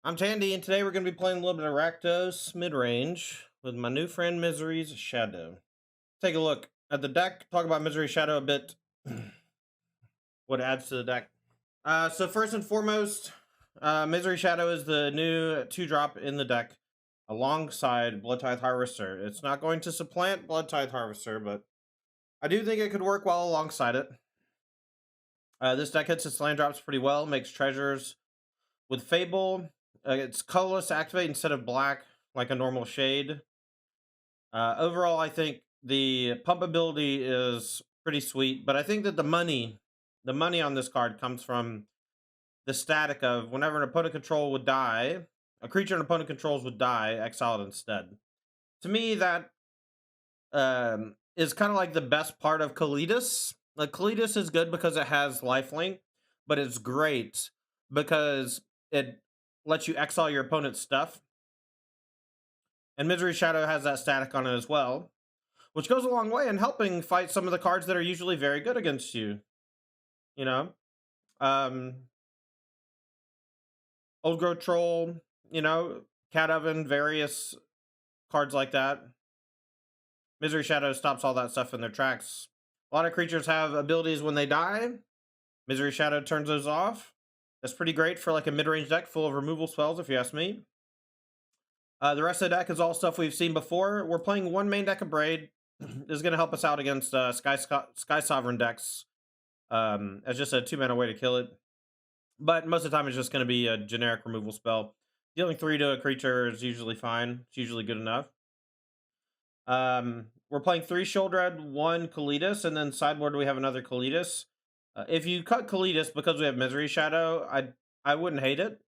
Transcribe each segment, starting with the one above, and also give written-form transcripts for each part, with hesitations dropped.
I'm Tandy, and today we're going to be playing a little bit of Rakdos mid-range with my new friend Misery's Shadow. Take a look at the deck, talk about Misery Shadow a bit, what adds to the deck. So first and foremost, Misery Shadow is the new 2-drop in the deck alongside Bloodtithe Harvester. It's not going to supplant Bloodtithe Harvester, but I do think it could work well alongside it. This deck hits its land drops pretty well, makes treasures with Fable. It's colorless to activate instead of black, like a normal shade. Overall, I think the pump ability is pretty sweet, but I think that the money on this card comes from the static of whenever an opponent control would die, a creature an opponent controls would die, exiled instead. To me, that is kind of like the best part of Kalidas. Like, Kalidas is good because it has lifelink, but it's great because it lets you exile your opponent's stuff. And Misery Shadow has that static on it as well, which goes a long way in helping fight some of the cards that are usually very good against you. You know? Old Growth Troll, Cat Oven, various cards like that. Misery Shadow stops all that stuff in their tracks. A lot of creatures have abilities when they die. Misery Shadow turns those off. That's pretty great for like a mid-range deck full of removal spells, if you ask me. The rest of the deck is all stuff we've seen before. We're playing one main deck of Braid. This is going to help us out against Sky Sovereign decks. As just a 2-mana way to kill it. But most of the time it's just going to be a generic removal spell. Dealing 3 to a creature is usually fine. It's usually good enough. We're playing 3 Sheoldred, 1 Kalidas, and then sideboard we have another Kalidas. If you cut Kalidas because we have Misery Shadow, I wouldn't hate it.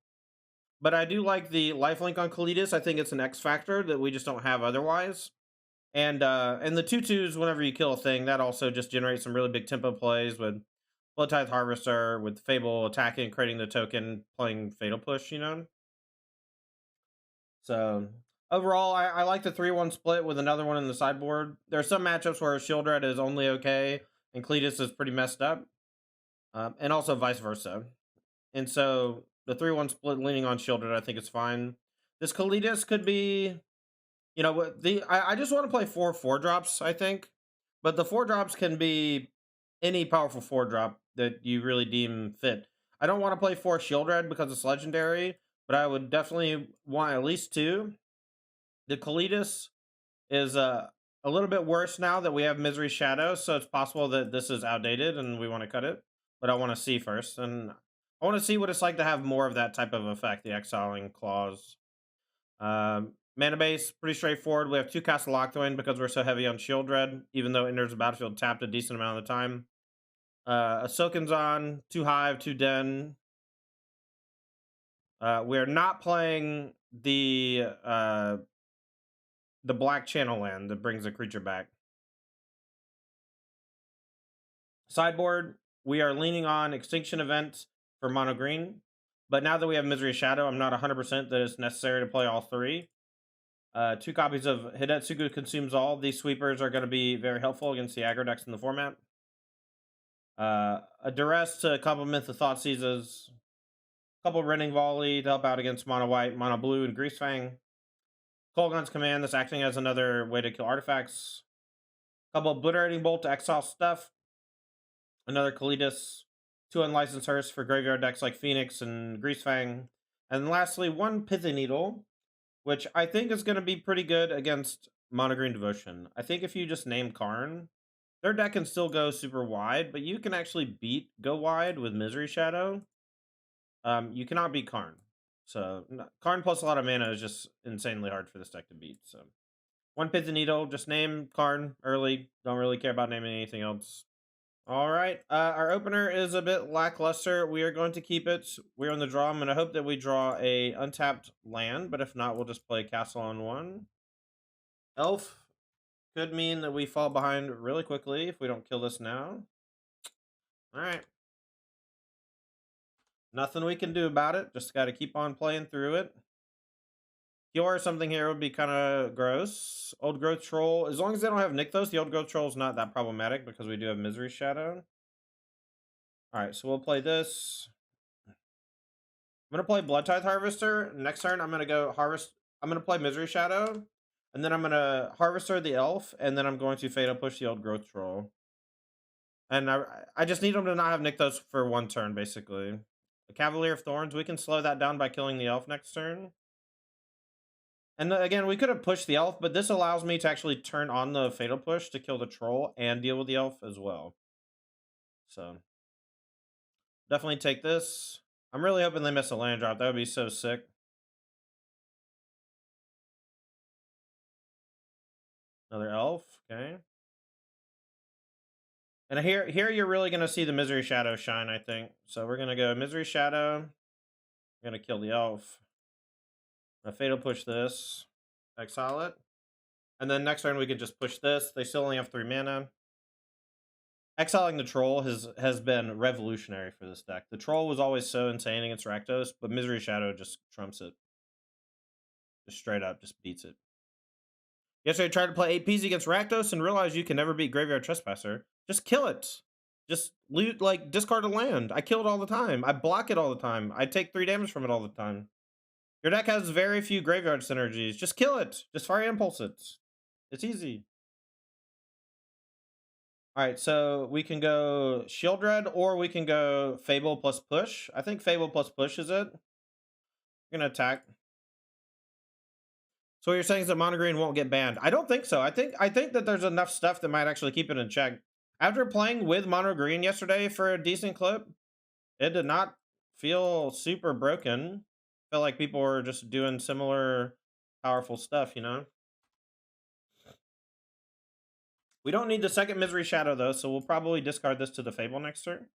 But I do like the lifelink on Kalidas. I think it's an X factor that we just don't have otherwise. And the 2/2s, whenever you kill a thing, that also just generates some really big tempo plays with Bloodtithe Harvester, with Fable attacking, creating the token, playing Fatal Push, So overall, I like the 3-1 split with another one in the sideboard. There are some matchups where Sheoldred is only okay and Kalidas is pretty messed up. And also vice versa. And so the 3-1 split leaning on Sheoldred, I think it's fine. This Kalidas could be, I just want to play 4 4-drops, I think. But the 4-drops can be any powerful 4-drop that you really deem fit. I don't want to play 4 Sheoldred because it's legendary, but I would definitely want at least 2. The Kalidas is a little bit worse now that we have Misery Shadow, so it's possible that this is outdated and we want to cut it. But I want to see first, and I want to see what it's like to have more of that type of effect, the exiling clause. Mana base, pretty straightforward. We have 2 Castle Lockthwain because we're so heavy on Sheoldred, even though it enters the battlefield tapped a decent amount of the time. A Silkenzon, 2 Hive, 2 Den. We are not playing the Black Channel land that brings a creature back. Sideboard, we are leaning on Extinction Event for mono green, but now that we have Misery Shadow, I'm not 100% that it's necessary to play all 3. 2 copies of Hidetsugu Consumes All. These sweepers are going to be very helpful against the aggro decks in the format. A Duress to complement the Thoughtseizes. A couple Rending Volley to help out against mono white, mono blue, and Greasefang. Kolaghan's Command, that's acting as another way to kill artifacts. A couple Obliterating Bolt to exile stuff. Another Kalidas. 2 Unlicensed Hearse for graveyard decks like Phoenix and Greasefang. And lastly, 1 Pithy Needle, which I think is going to be pretty good against Mono Green Devotion. I think if you just name Karn, their deck can still go super wide, but you can actually go wide with Misery Shadow. You cannot beat Karn. So Karn plus a lot of mana is just insanely hard for this deck to beat. So 1 Pithy Needle, just name Karn early. Don't really care about naming anything else. All right, our opener is a bit lackluster. We are going to keep it. We're on the draw. I'm going to hope that we draw a untapped land, but if not, we'll just play Castle on 1. Elf could mean that we fall behind really quickly if we don't kill this now. All right. Nothing we can do about it. Just got to keep on playing through it. Cure something here would be kind of gross. Old Growth Troll. As long as they don't have Nykthos, the Old Growth Troll is not that problematic because we do have Misery Shadow. All right, so we'll play this. I'm gonna play Blood Tithe Harvester. Next turn, I'm gonna go harvest. I'm gonna play Misery Shadow, and then I'm gonna Harvester the Elf, and then I'm going to Fatal Push the Old Growth Troll. And I just need him to not have Nykthos for one turn, basically. The Cavalier of Thorns, we can slow that down by killing the Elf next turn. And again, we could have pushed the Elf, but this allows me to actually turn on the Fatal Push to kill the Troll and deal with the Elf as well. So, definitely take this. I'm really hoping they miss a land drop. That would be so sick. Another Elf, okay. And here you're really going to see the Misery Shadow shine, I think. So we're going to go Misery Shadow. We're going to kill the Elf. A Fatal Push this. Exile it. And then next turn we could just push this. They still only have 3 mana. Exiling the Troll has been revolutionary for this deck. The Troll was always so insane against Rakdos, but Misery Shadow just trumps it. Just straight up, just beats it. Yesterday I tried to play 8 Ps against Rakdos and realized you can never beat Graveyard Trespasser. Just kill it. Just loot, like, discard a land. I kill it all the time. I block it all the time. I take 3 damage from it all the time. Your deck has very few graveyard synergies. Just kill it. Just Fire Impulse it. It's easy. Alright, so we can go Shield Red, or we can go Fable plus Push. I think Fable plus Push is it. We're gonna attack. So what you're saying is that Mono Green won't get banned. I don't think so. I think that there's enough stuff that might actually keep it in check. After playing with Mono Green yesterday for a decent clip, it did not feel super broken. Felt like people were just doing similar powerful stuff, you know? We don't need the second Misery Shadow, though, so we'll probably discard this to the Fable next turn.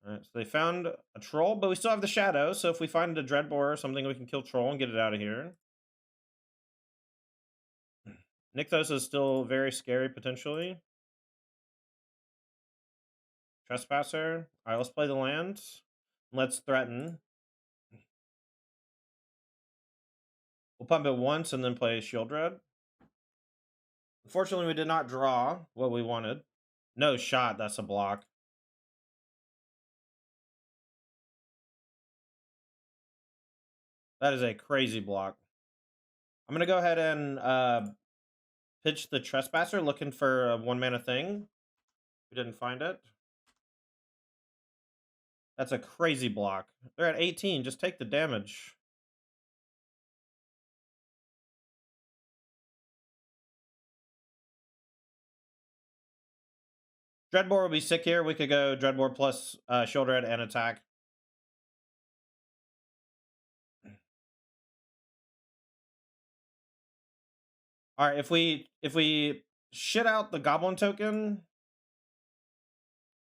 Alright, so they found a Troll, but we still have the Shadow, so if we find a Dreadbore or something, we can kill Troll and get it out of here. Nykthos is still very scary, potentially. Trespasser. Alright, let's play the land. Let's threaten. We'll pump it once and then play Shield Red. Unfortunately, we did not draw what we wanted. No shot, that's a block. That is a crazy block. I'm going to go ahead and pitch the Trespasser, looking for a 1-mana thing. We didn't find it. That's a crazy block. They're at 18. Just take the damage. Dreadbore will be sick here. We could go Dreadbore plus Shield Red and attack. All right, if we shit out the Goblin token,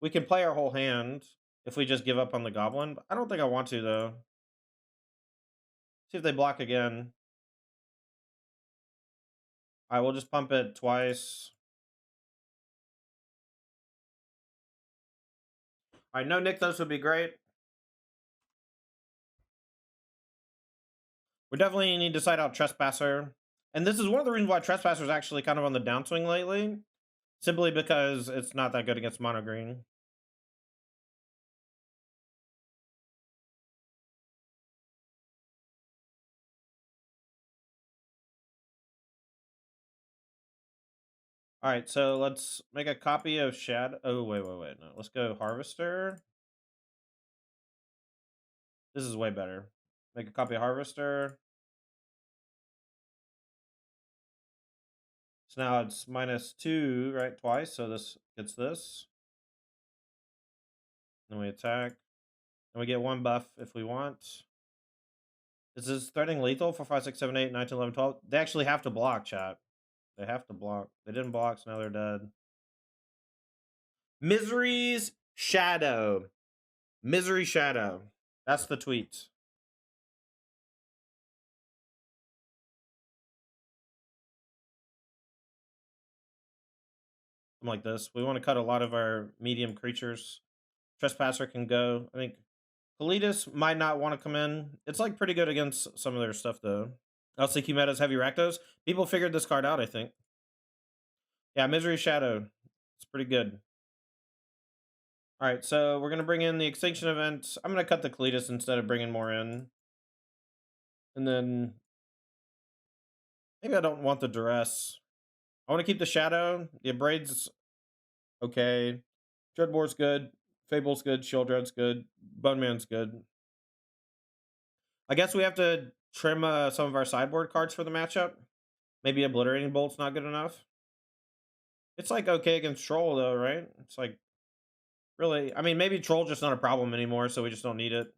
we can play our whole hand if we just give up on the Goblin. But I don't think I want to, though. See if they block again. All right, we'll just pump it twice. All right, no Nykthos would be great. We definitely need to side out Trespasser. And this is one of the reasons why Trespasser is actually kind of on the downswing lately. Simply because it's not that good against Mono Green. All right, so let's make a copy of Shadow. Oh, wait. No, let's go Harvester. This is way better. Make a copy of Harvester. So now it's -2, right? Twice. So this gets this. Then we attack. And we get 1 buff if we want. Is this threatening lethal for 5, 6, 7, 8, 9, 10, 11, 12? They actually have to block, chat. They have to block. They didn't block, so now they're dead. Misery's Shadow. Misery Shadow. That's the tweet. Something like this. We want to cut a lot of our medium creatures. Trespasser can go. I think Kalidas might not want to come in. It's like pretty good against some of their stuff, though. LCQ meta's Heavy Rakdos. People figured this card out, I think. Yeah, Misery Shadow. It's pretty good. All right, so we're gonna bring in the extinction event. I'm gonna cut the Cletus instead of bringing more in, and then maybe I don't want the duress. I want to keep the shadow. The abrade's okay. Dreadbore's good. Fable's good. Shield Dread's good. Bone Man's good. I guess we have to trim some of our sideboard cards for the matchup. Maybe Obliterating Bolt's not good enough. It's like okay against Troll though, right? It's like really. I mean, maybe Troll's just not a problem anymore, so we just don't need it.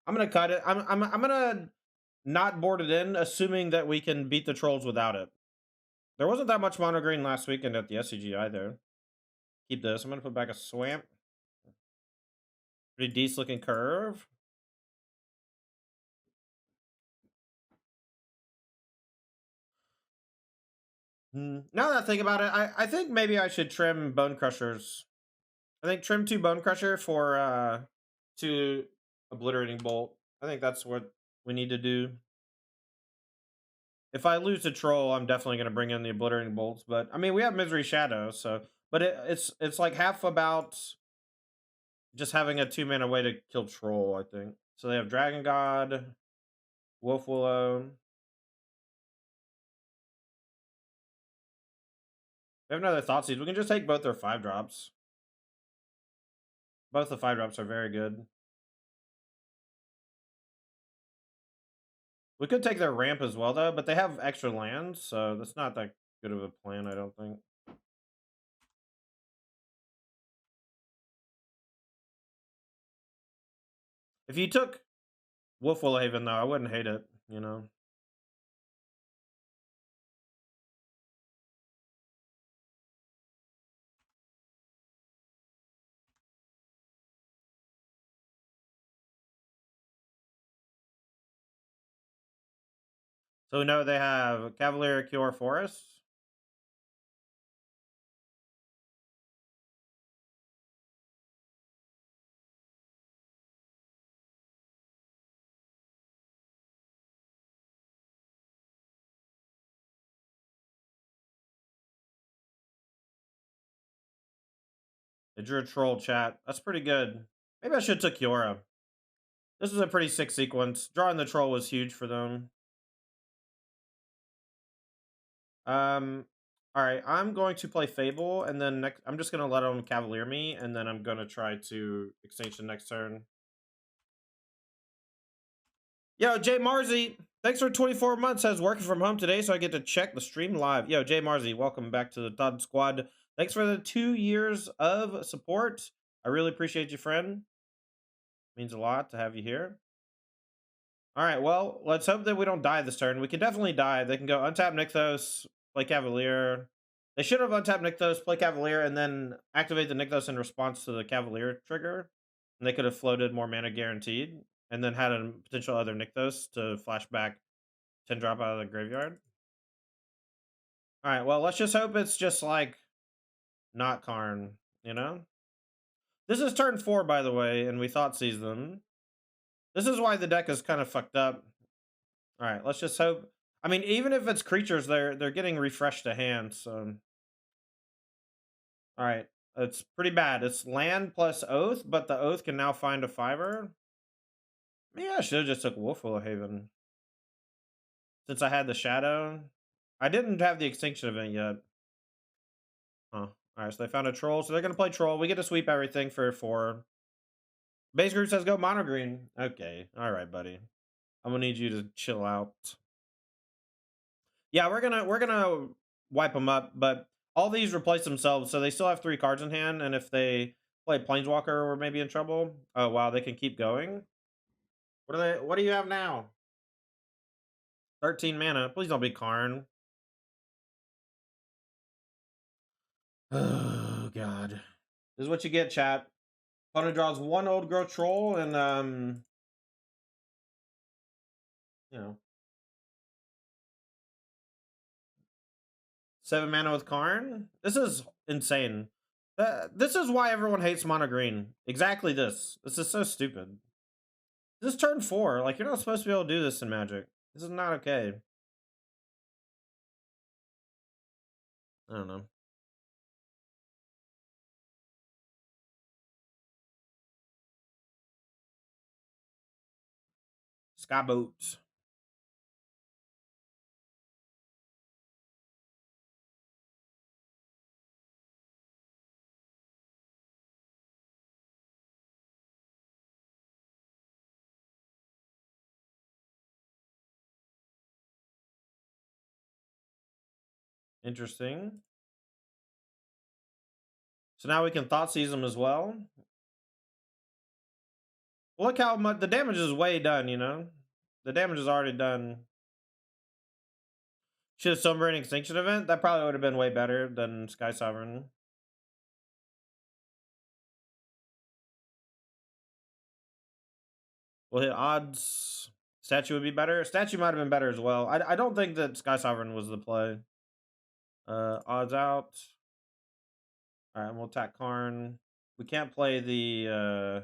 I'm gonna cut it. I'm gonna not board it in, assuming that we can beat the Trolls without it. There wasn't that much mono green last weekend at the SCG either. Keep this. I'm gonna put back a Swamp. Pretty decent looking curve. Now that I think about it, I think maybe I should trim Bone Crushers. I think trim 2 Bone Crusher for 2 Obliterating Bolt. I think that's what we need to do. If I lose to Troll, I'm definitely going to bring in the Obliterating Bolts. But I mean, we have Misery Shadow, so but it's like half about just having a 2-mana way to kill Troll. I think so. They have Dragon God, Wolf Willow. We have another Thoughtseize. We can just take both their 5-drops. Both the 5-drops are very good. We could take their ramp as well, though, but they have extra lands, so that's not that good of a plan, I don't think. If you took Wolf Willhaven, though, I wouldn't hate it, you know? So we know they have Cavalier, Cure, Forest. They drew a Troll chat. That's pretty good. Maybe I should have took Yora. This is a pretty sick sequence. Drawing the Troll was huge for them. All right, I'm going to play Fable, and then next, I'm just gonna let them Cavalier me, and then I'm gonna try to Extinction next turn. Yo, Jay Marzi, thanks for 24 months. Says working from home today, so I get to check the stream live. Yo, Jay Marzi, welcome back to the Todd Squad. Thanks for the 2 years of support. I really appreciate you, friend. Means a lot to have you here. All right, well, let's hope that we don't die this turn. We can definitely die. They can go untap Nykthos, play Cavalier. They should have untapped Nykthos, play Cavalier, and then activate the Nykthos in response to the Cavalier trigger. And they could have floated more mana guaranteed, and then had a potential other Nykthos to flash back 10 drop out of the graveyard. All right, well, let's just hope it's just like not Karn, you know? This is turn 4, by the way, and we Thoughtseize them. This is why the deck is kind of fucked up. All right, let's just hope. I mean, even if it's creatures, they're getting refreshed to hand. So, all right, it's pretty bad. It's land plus Oath, but the Oath can now find a 5-er. Maybe I should have just took Wolf Haven since I had the Shadow. I didn't have the Extinction event yet. Huh. All right, so they found a Troll, so they're gonna play Troll. We get to sweep everything for 4. Base group says go mono green. Okay, all right, buddy. I'm gonna need you to chill out. Yeah, we're gonna wipe them up, but all these replace themselves, so they still have 3 cards in hand. And if they play Planeswalker, we're maybe in trouble. Oh wow, they can keep going. What do you have now? 13 mana. Please don't be Karn. Oh god, this is what you get, chat. Opponent draws 1 old growth troll and you know, 7 mana with Karn. This is insane. This is why everyone hates mono green. Exactly this. This is so stupid. This is turn 4. Like, you're not supposed to be able to do this in Magic. This is not okay. I don't know. Skyboat. Interesting. So now we can thought seize them as well. Look how much the damage is way done, you know? The damage is already done. Should have Sunburn Extinction event? That probably would have been way better than Sky Sovereign. We'll hit odds. Statue would be better. Statue might have been better as well. I don't think that Sky Sovereign was the play. Odds out. Alright, we'll attack Karn. We can't play the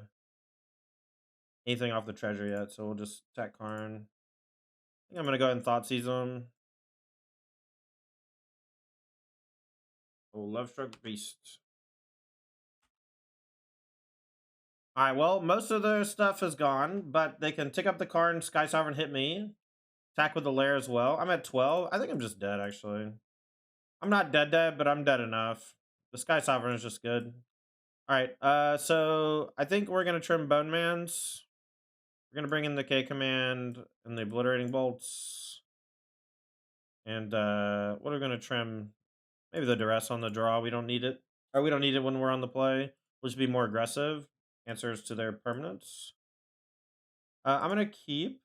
anything off the treasure yet, so we'll just attack Karn. I think I'm gonna go ahead and thought seize him. Oh, Love Struck Beast. Alright, well, most of their stuff is gone, but they can tick up the Karn, Sky Sovereign hit me. Attack with the lair as well. I'm at 12. I think I'm just dead, actually. I'm not dead, but I'm dead enough. The Sky Sovereign is just good. Alright, so I think we're gonna trim Bone Mans. We're gonna bring in the K command and the Obliterating Bolts. And what are we gonna trim? Maybe the Duress on the draw. We don't need it. Or we don't need it when we're on the play. We'll just be more aggressive. Answers to their permanents. I'm gonna keep.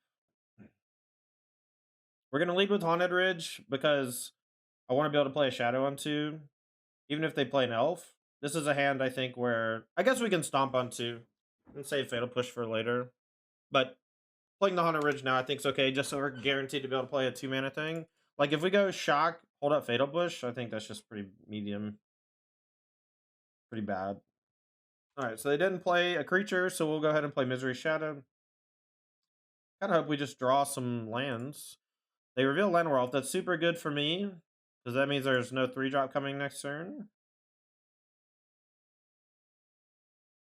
We're gonna lead with Haunted Ridge because I want to be able to play a Shadow on 2. Even if they play an Elf. This is a hand, I think, where I guess we can stomp on 2 and save Fatal Push for later. But playing the Haunted Ridge now, I think, is okay, just so we're guaranteed to be able to play a 2-mana thing. Like, if we go Shock, hold up Fatal Push, I think that's just pretty medium. Pretty bad. Alright, so they didn't play a creature, so we'll go ahead and play Misery Shadow. Kinda hope we just draw some lands. They reveal Land World. That's super good for me, because that means there's no 3-drop coming next turn.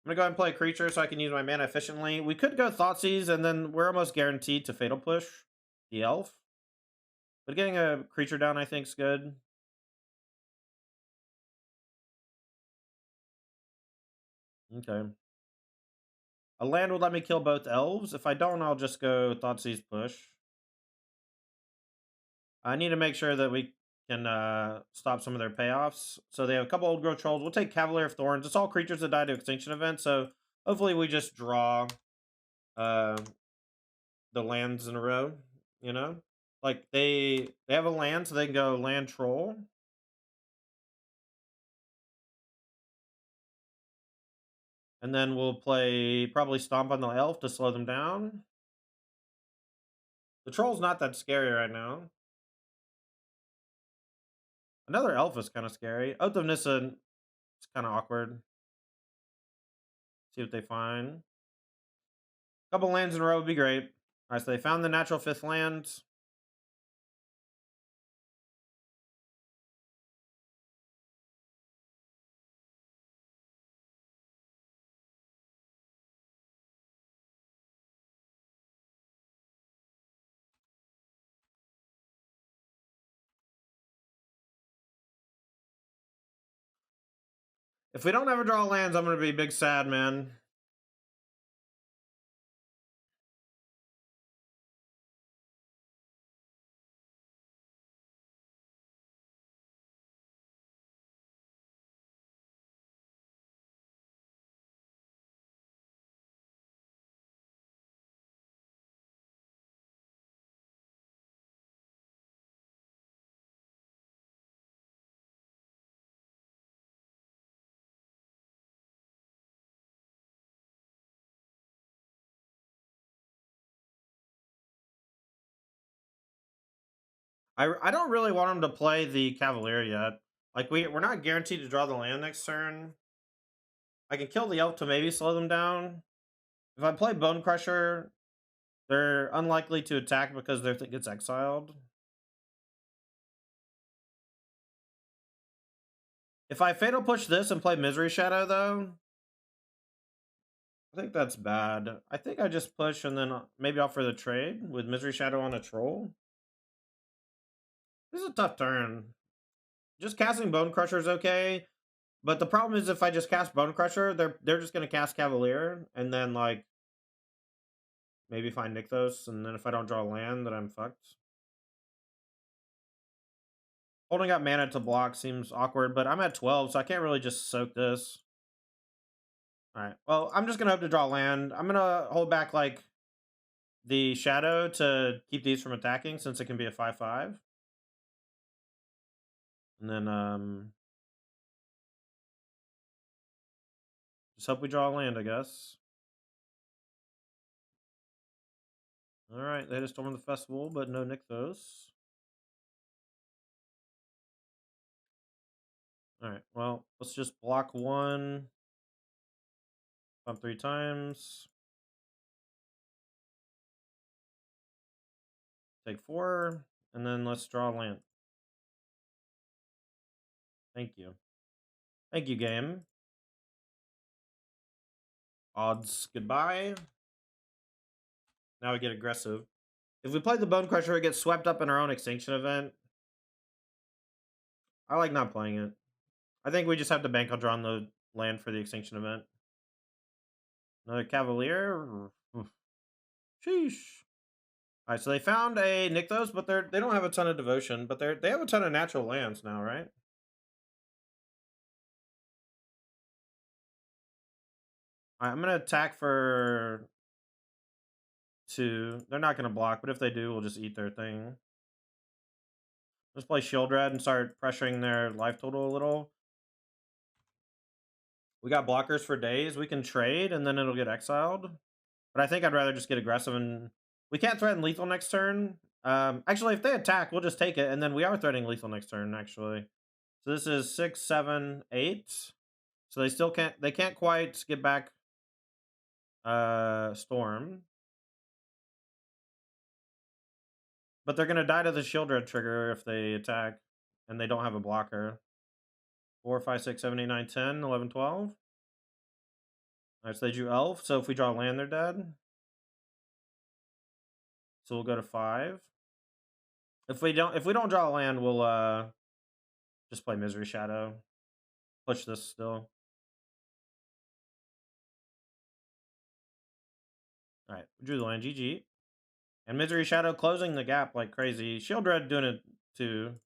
I'm gonna go ahead and play a creature so I can use my mana efficiently. We could go Thoughtseize, and then we're almost guaranteed to Fatal Push the Elf. But getting a creature down, I think, is good. Okay. A land would let me kill both elves. If I don't, I'll just go Thoughtseize Push. I need to make sure that we can stop some of their payoffs. So they have a couple Old Growth Trolls. We'll take Cavalier of Thorns. It's all creatures that die to Extinction events, so hopefully we just draw the lands in a row, you know? Like, they have a land, so they can go Land Troll. And then we'll play probably Stomp on the Elf to slow them down. The Troll's not that scary right now. Another Elf is kind of scary. Oath of Nissa is kind of awkward. See what they find. Couple lands in a row would be great. Alright, so they found the natural 5th land. If we don't ever draw lands, I'm gonna be big sad, man. I don't really want him to play the Cavalier yet. Like, we're not guaranteed to draw the land next turn. I can kill the Elf to maybe slow them down. If I play Bone Crusher, they're unlikely to attack because their thing gets exiled. If I Fatal Push this and play Misery Shadow, though, I think that's bad. I think I just push and then maybe opt for the trade with Misery Shadow on a troll. This is a tough turn. Just casting Bone Crusher is okay, but the problem is if I just cast Bone Crusher, they're just gonna cast Cavalier and then like maybe find Nykthos, and then if I don't draw land, then I'm fucked. Holding up mana to block seems awkward, but I'm at 12, so I can't really just soak this. Alright, well, I'm just gonna hope to draw land. I'm gonna hold back, like, the Shadow to keep these from attacking, since it can be a 5/5. And then, just hope we draw land, I guess. Alright, they had a Storm of the Festival, but no Nykthos. Alright, well, let's just block 1. Pump 3 times. Take 4, and then let's draw land. Thank you. Thank you, game. Odds goodbye. Now we get aggressive. If we play the Bone Crusher, it gets swept up in our own Extinction event. I like not playing it. I think we just have to bank on drawing the land for the Extinction event. Another Cavalier. Sheesh. Alright, so they found a Nykthos, but they don't have a ton of devotion, but they have a ton of natural lands now, right? Alright, I'm gonna attack for 2. They're not gonna block, but if they do, we'll just eat their thing. Let's play Shield Red and start pressuring their life total a little. We got blockers for days. We can trade, and then it'll get exiled. But I think I'd rather just get aggressive, and we can't threaten lethal next turn. Actually, if they attack, we'll just take it, and then we are threatening lethal next turn, actually. So this is 6, 7, 8. So they still can't. They can't quite get back. Storm. But they're gonna die to the Shield Red trigger if they attack, and they don't have a blocker. 4, 5, 6, 7, 8, 9, 10, 11, 12. Alright, so they drew Elf, so if we draw land, they're dead. So we'll go to 5. If we don't draw land, we'll just play Misery Shadow. Push this still. Alright, we drew the land, GG. And Misery Shadow closing the gap like crazy. Shield Red doing it too.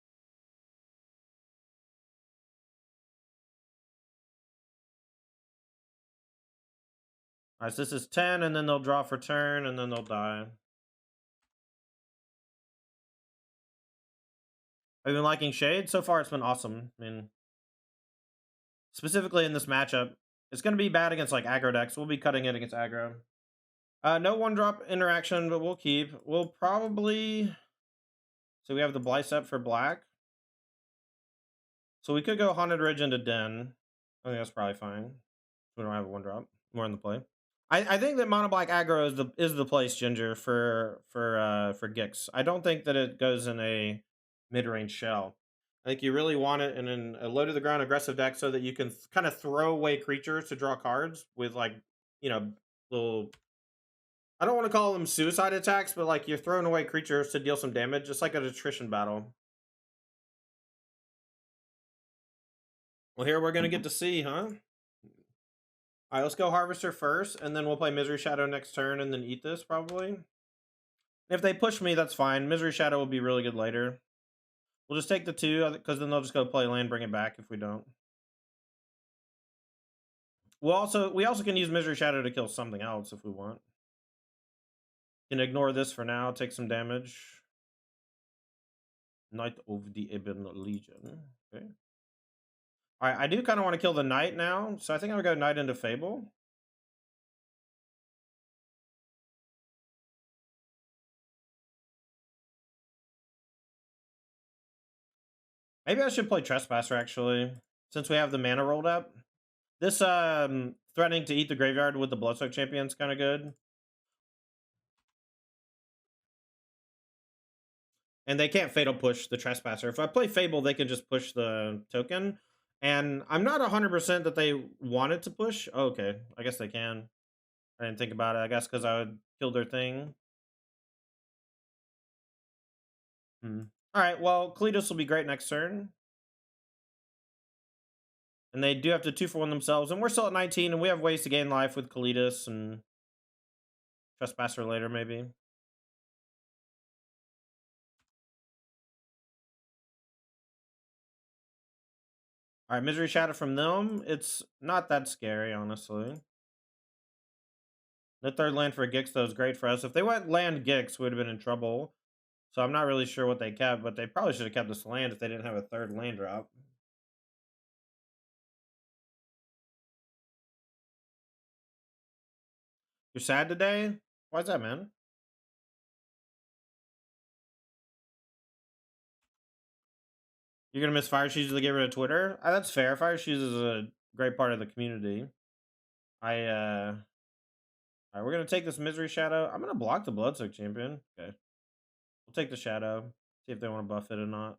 Alright, so this is 10, and then they'll draw for turn, and then they'll die. Have you been liking Shade? So far, it's been awesome. I mean, specifically in this matchup, it's going to be bad against like aggro decks. We'll be cutting it against aggro. No 1-drop interaction, but we'll keep. We'll probably... So we have the Blicep for black. So we could go Haunted Ridge into Den. I think that's probably fine. We don't have a 1-drop. More in the play. I think that mono black aggro is the place, Ginger, for Gix. I don't think that it goes in a mid-range shell. I think you really want it in a low to the ground aggressive deck so that you can kind of throw away creatures to draw cards with, like, you know, little... I don't want to call them suicide attacks, but like you're throwing away creatures to deal some damage, just like an attrition battle. Well, here we're going to get to see, huh? Alright, let's go Harvester first, and then we'll play Misery Shadow next turn, and then eat this, probably. If they push me, that's fine. Misery Shadow will be really good later. We'll just take the 2, because then they'll just go play land, bring it back if we don't. We also can use Misery Shadow to kill something else if we want. Can ignore this for now, take some damage. Knight of the Ebon Legion. Okay. Alright, I do kind of want to kill the Knight now, so I think I'm going to go Knight into Fable. Maybe I should play Trespasser, actually, since we have the mana rolled up. This threatening to eat the graveyard with the Bloodsoak Champion is kind of good. And they can't Fatal Push the Trespasser. If I play Fable, they can just push the token. And I'm not 100% that they wanted to push. Oh, okay, I guess they can. I didn't think about it. I guess because I would kill their thing. All right. Well, Kalidos will be great next turn. And they do have to 2-for-1 themselves. And we're still at 19, and we have ways to gain life with Kalidos and Trespasser later, maybe. All right, Misery Shadow from them. It's not that scary, honestly. The third land for Gix, though, is great for us. If they went land Gix, we would have been in trouble. So I'm not really sure what they kept, but they probably should have kept this land if they didn't have a third land drop. You're sad today? Why's that, man? You're gonna miss Fire Shoes to get rid of Twitter? That's fair. Fire Shoes is a great part of the community. Alright, we're gonna take this Misery Shadow. I'm gonna block the Bloodsoak Champion. Okay. We'll take the Shadow. See if they want to buff it or not.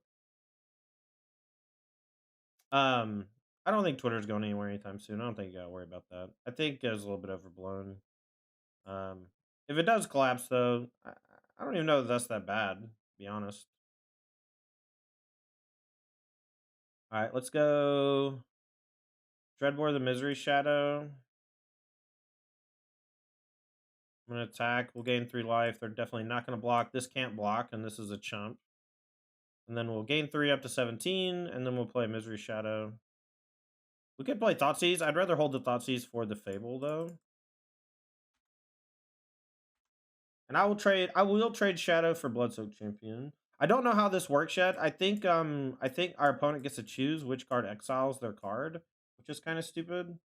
I don't think Twitter's going anywhere anytime soon. I don't think you gotta worry about that. I think it's a little bit overblown. If it does collapse, though, I don't even know that that's that bad, to be honest. All right, let's go. Dreadbore the Misery Shadow. I'm going to attack. We'll gain 3 life. They're definitely not going to block. This can't block, and this is a chump. And then we'll gain 3 up to 17, and then we'll play Misery Shadow. We could play Thoughtseize. I'd rather hold the Thoughtseize for the Fable, though. And I will trade Shadow for Bloodsoak Champion. I don't know how this works yet. I think our opponent gets to choose which card exiles their card, which is kind of stupid.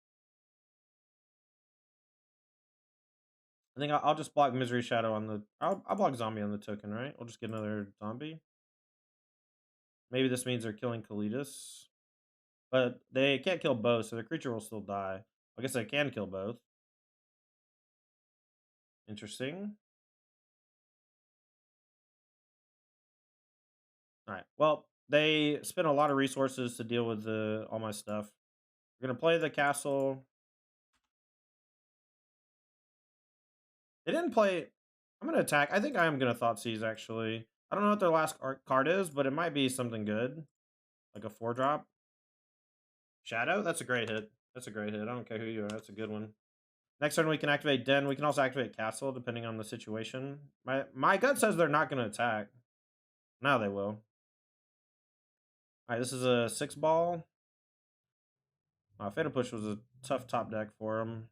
I think I'll just block Misery Shadow on the... I'll block Zombie on the token, right? We'll just get another Zombie. Maybe this means they're killing Kalidas. But they can't kill both, so their creature will still die. I guess they can kill both. Interesting. Alright, well, they spent a lot of resources to deal with all my stuff. We're going to play the castle. They didn't play... I'm going to attack. I think I am going to Thoughtseize, actually. I don't know what their last card is, but it might be something good. Like a 4-drop. Shadow? That's a great hit. That's a great hit. I don't care who you are. That's a good one. Next turn, we can activate Den. We can also activate Castle, depending on the situation. My gut says they're not going to attack. Now they will. All right, this is a 6-ball. Fatal Push was a tough top deck for them.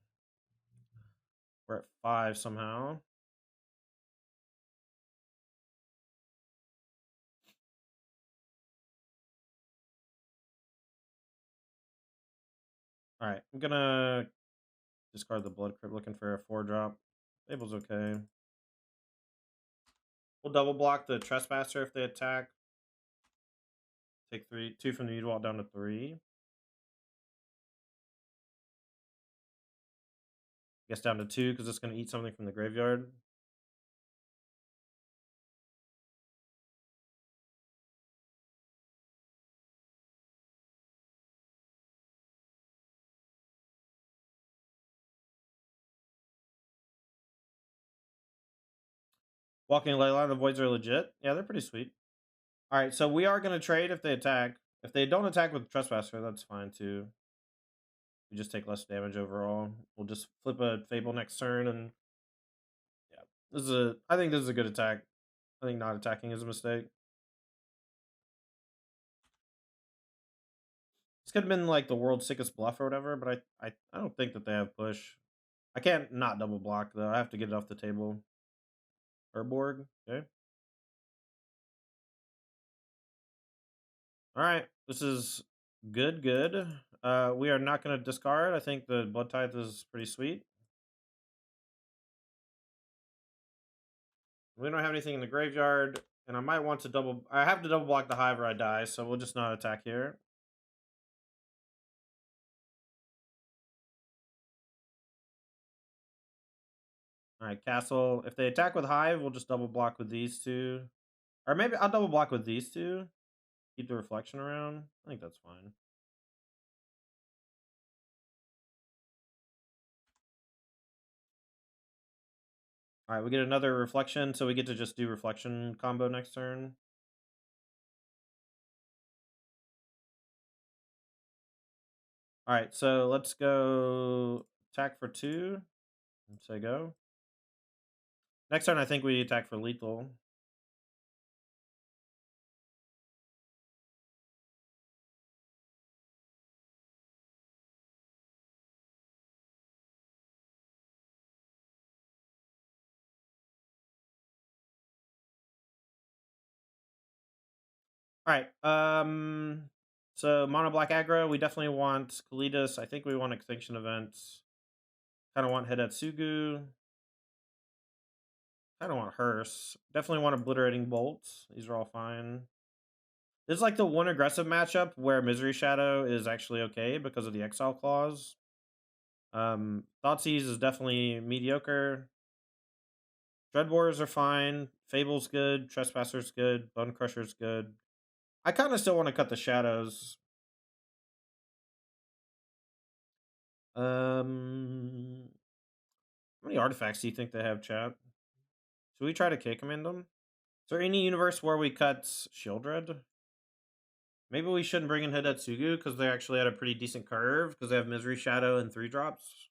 We're at 5 somehow. All right, I'm going to discard the Blood Crypt, looking for a 4-drop. Fable's okay. We'll double block the Trespasser if they attack. Take 2 from the Udwalt down to 3. Guess down to 2 because it's going to eat something from the graveyard. Walking Leyline, the Voids are legit. Yeah, they're pretty sweet. All right, so we are going to trade if they attack. If they don't attack with Trespasser, that's fine too. We just take less damage overall. We'll just flip a Fable next turn, and yeah, I think this is a good attack. I think not attacking is a mistake. This could have been like the world's sickest bluff or whatever, but I don't think that they have push. I can't not double block though. I have to get it off the table. Urborg, okay. All right, this is good. We are not going to discard. I think the Blood Tithe is pretty sweet. We don't have anything in the graveyard, and I might want to I have to double block the Hive or I die, so we'll just not attack here. All right, Castle. If they attack with Hive, we'll just double block with these 2. Or maybe I'll double block with these 2. Keep the Reflection around. I think that's fine. Alright, we get another reflection, so we get to just do reflection combo next turn. Alright, so let's go attack for 2. Let's say go. Next turn, I think we attack for lethal. Alright, so mono black aggro, we definitely want Kalidas. I think we want Extinction Events. Kind of want Hidetsugu. I don't want Hearse. Definitely want Obliterating Bolts. These are all fine. This is like the one aggressive matchup where Misery Shadow is actually okay because of the Exile clause. Thoughtseize is definitely mediocre. Dreadbores are fine. Fable's good. Trespasser's good. Bone Crusher's good. I kind of still want to cut the shadows. How many artifacts do you think they have, chat? Should we try to K-command them? Is there any universe where we cut Shieldred? Maybe we shouldn't bring in Hidetsugu because they actually had a pretty decent curve because they have Misery Shadow and 3-drops.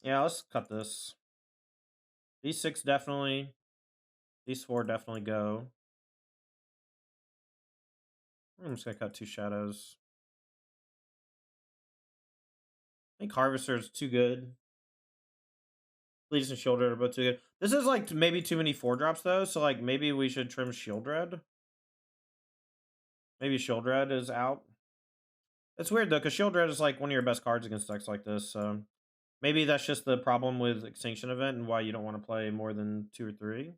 Yeah, let's cut this. These 6 definitely. These 4 definitely go. I'm just going to cut 2 shadows. I think Harvester is too good. Fleets and Shieldred are both too good. This is like maybe too many 4-drops though, so like maybe we should trim Shieldred. Maybe Shieldred is out. It's weird though, because Shieldred is like one of your best cards against decks like this, so maybe that's just the problem with Extinction Event and why you don't want to play more than 2 or 3.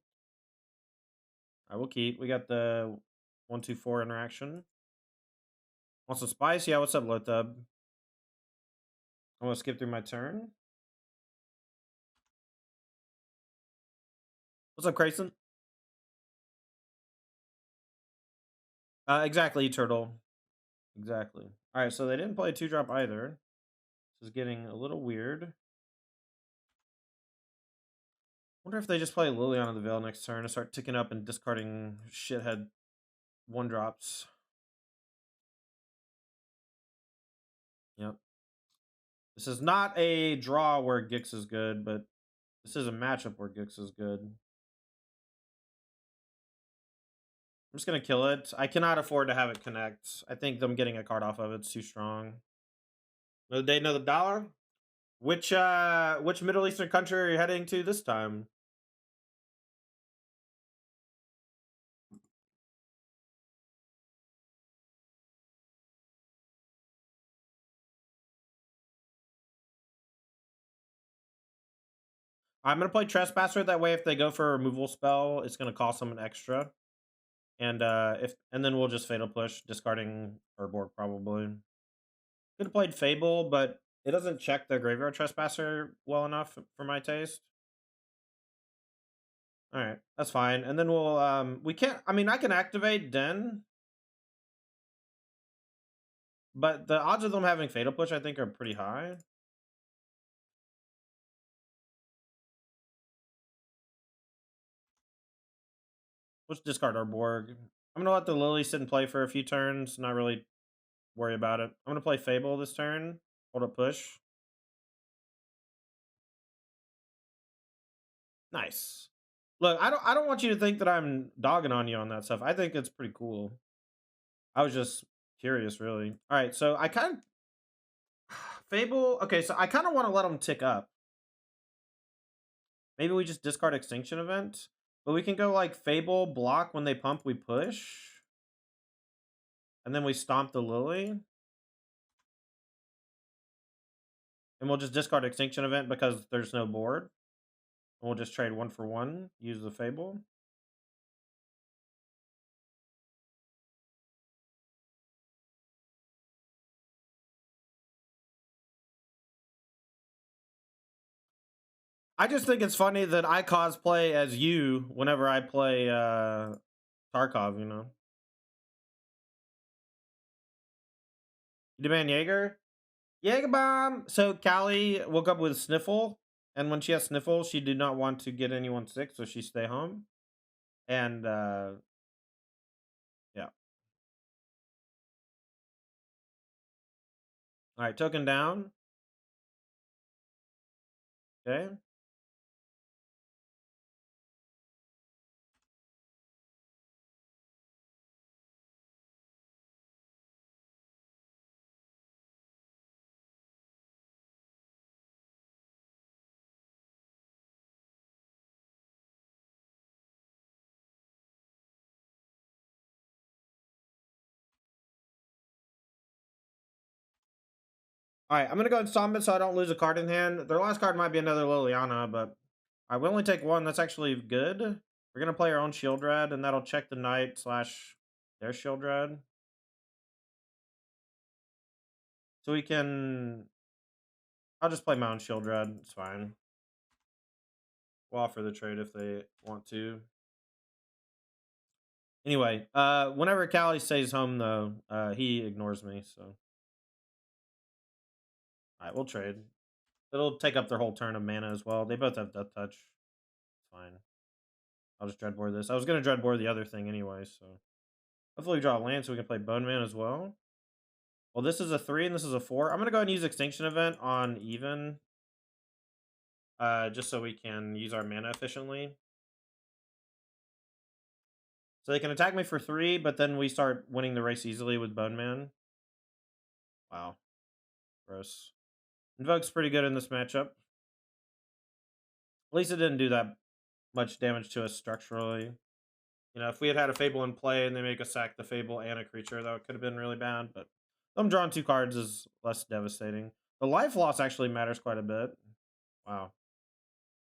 I will keep. We got the 1-2-4 interaction. Want some spice? Yeah, what's up, Lotub? I'm gonna skip through my turn. What's up, Grayson? Exactly, Turtle. Exactly. Alright, so they didn't play 2-drop either. This is getting a little weird. Wonder if they just play Liliana the Veil next turn and start ticking up and discarding shithead 1-drops. Yep. This is not a draw where Gix is good, but this is a matchup where Gix is good. I'm just gonna kill it. I cannot afford to have it connect. I think them getting a card off of it's too strong. Another day, another dollar. Which Middle Eastern country are you heading to this time? I'm gonna play Trespasser. That way, if they go for a removal spell, it's gonna cost them an extra. And then we'll just Fatal Push, discarding Urborg probably. Could have played Fable, but it doesn't check the Graveyard Trespasser well enough for my taste. All right, that's fine. And then we'll we can't. I mean, I can activate Den, but the odds of them having Fatal Push, I think, are pretty high. Let's discard Urborg. I'm gonna let the Lily sit and play for a few turns. Not really worry about it. I'm gonna play Fable this turn. Hold up, push. Nice. Look, I don't want you to think that I'm dogging on you on that stuff. I think it's pretty cool. I was just curious, really. All right, so I kind of Fable. Okay, so I kind of want to let them tick up. Maybe we just discard Extinction Event, but we can go like Fable block when they pump, we push, and then we stomp the Lily, and we'll just discard Extinction Event because there's no board. And we'll just trade 1 for 1. Use the Fable. I just think it's funny that I cosplay as you whenever I play Tarkov, you know. You demand Jaeger? Jaeger bomb! So Callie woke up with Sniffle, And when she has sniffles, she did not want to get anyone sick, so she stay home. And yeah. All right, token down. Okay. All right, I'm gonna go and stomp it so I don't lose a card in hand. Their last card might be another Liliana, but I will only take one. That's actually good. We're gonna play our own Shield Red, and that'll check the Knight / their Shield Red. So we can. I'll just play my own Shield Red. It's fine. We'll offer the trade if they want to. Anyway, whenever Callie stays home, though, he ignores me. So, all right, we'll trade. It'll take up their whole turn of mana as well. They both have Death Touch. It's fine. I'll just Dreadbore this. I was gonna Dreadbore the other thing anyway, so hopefully we draw a land so we can play Bone Man as well. Well, this is a 3 and this is a 4. I'm gonna go ahead and use Extinction Event on even, just so we can use our mana efficiently. So they can attack me for 3, but then we start winning the race easily with Bone Man. Wow, gross. Invoke's pretty good in this matchup. At least it didn't do that much damage to us structurally. You know, if we had had a Fable in play and they make us sack the Fable and a creature, that could have been really bad. But them drawing 2 cards is less devastating. The life loss actually matters quite a bit. Wow,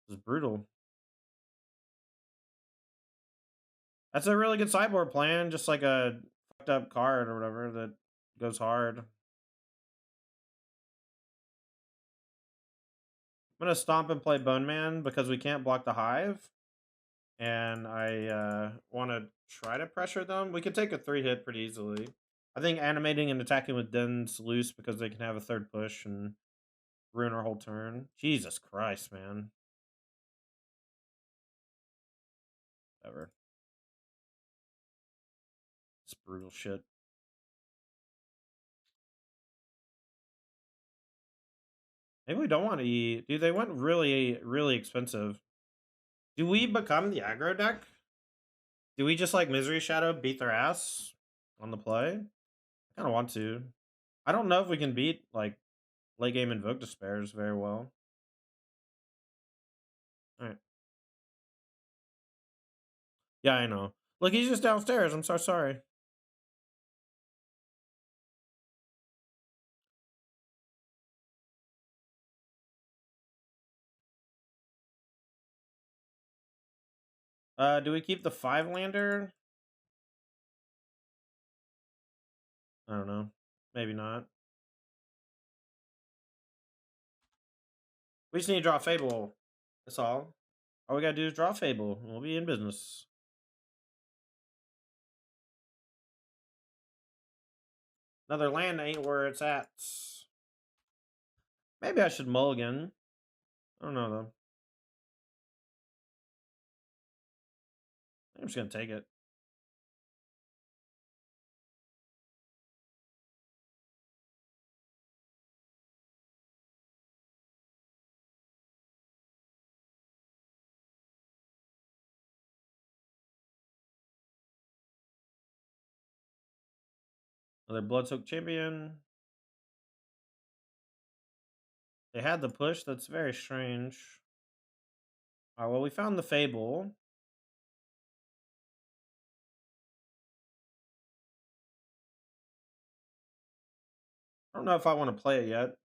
this is brutal. That's a really good sideboard plan, just like a fucked up card or whatever that goes hard. I'm gonna stomp and play Bone Man because we can't block the Hive. And I want to try to pressure them. We could take a 3-hit pretty easily. I think animating and attacking with Den's loose because they can have a third push and ruin our whole turn. Jesus Christ, man. Whatever. It's brutal shit. Maybe we don't want to eat. Dude, they went really, really expensive. Do we become the aggro deck? Do we just like Misery Shadow beat their ass on the play? I kind of want to. I don't know if we can beat like late game Invoke Despairs very well. All right. Yeah, I know. Look, he's just downstairs. I'm so sorry. Do we keep the 5-lander? I don't know. Maybe not. We just need to draw a Fable. That's all. All we gotta do is draw a Fable. We'll be in business. Another land ain't where it's at. Maybe I should mulligan. I don't know, though. I'm just gonna take it. Another Bloodsoaked Champion. They had the push. That's very strange. Alright, well, we found the Fable. I don't know if I want to play it yet.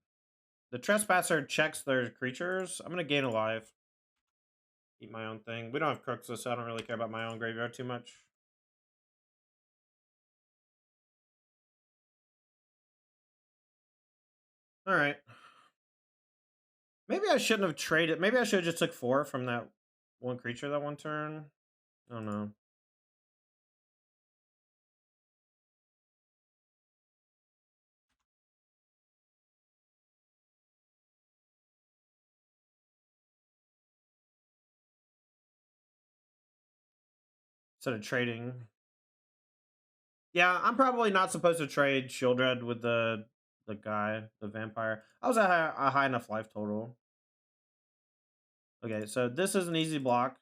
The Trespasser checks their creatures. I'm gonna gain a life. Eat my own thing. We don't have Crooks, so I don't really care about my own graveyard too much. Alright. Maybe I shouldn't have traded. Maybe I should have just took 4 from that one creature that one turn. I don't know. instead of trading. Yeah, I'm probably not supposed to trade Shieldred with the guy, the vampire. I was at a high enough life total. Okay, so this is an easy block.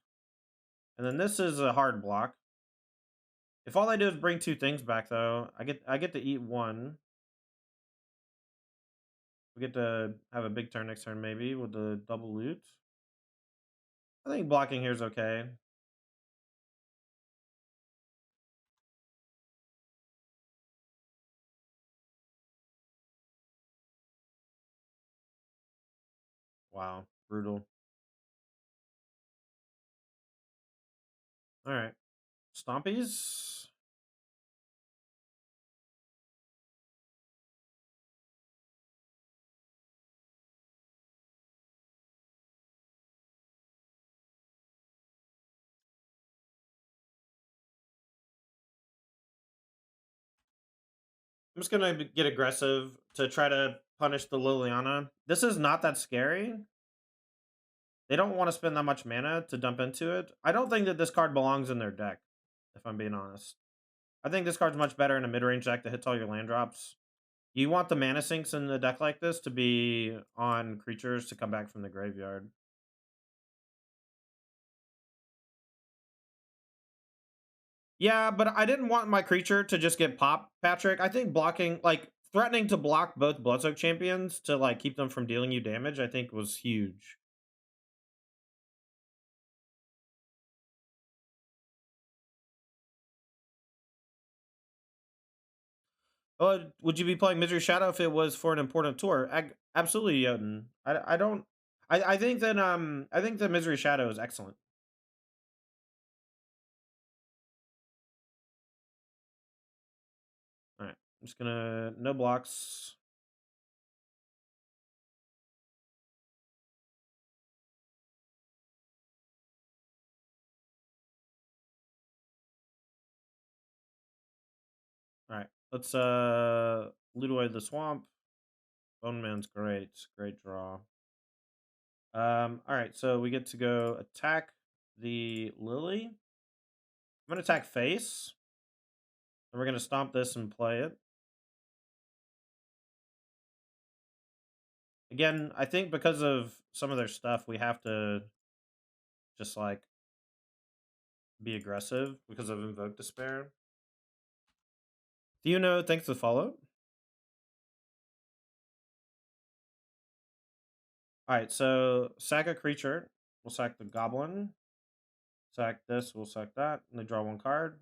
And then this is a hard block. If all I do is bring 2 things back, though, I get to eat 1. We get to have a big turn next turn, maybe, with the double loot. I think blocking here is okay. Wow, brutal. All right, Stompies. I'm just gonna get aggressive to try to punish the Liliana. This is not that scary. They don't want to spend that much mana to dump into it. I don't think that this card belongs in their deck, if I'm being honest. I think this card's much better in a mid-range deck that hits all your land drops. You want the mana sinks in the deck like this to be on creatures to come back from the graveyard. Yeah, but I didn't want my creature to just get popped, Patrick. I think blocking, like, threatening to block both Bloodsoak champions to, like, keep them from dealing you damage, I think was huge. Oh, would you be playing Misery Shadow if it was for an important tour? Absolutely, Jotun. I don't. I think that I think the Misery Shadow is excellent. All right, I'm just gonna no blocks. All right, let's loot away the swamp. Bone Man's great, great draw. All right, so we get to go attack the Lily. I'm gonna attack face, and we're gonna stomp this and play it. Again, I think because of some of their stuff, we have to just like be aggressive because of Invoke Despair. Do you know? Thanks for the follow. All right, so sack a creature. We'll sack the goblin. Sack this. We'll sack that. And they draw 1 card.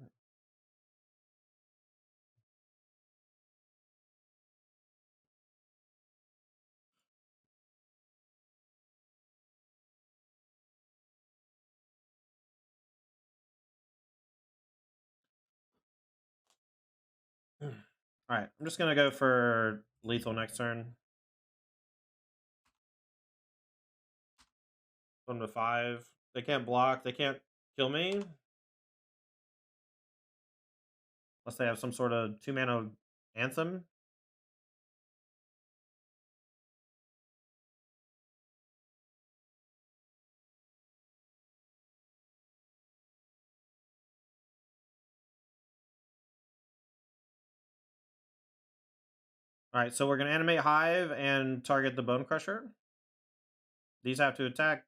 All right, I'm just gonna go for lethal next turn. 1 to 5. They can't block. They can't kill me unless they have some sort of 2-mana anthem. All right, so we're gonna animate Hive and target the Bone Crusher. These have to attack.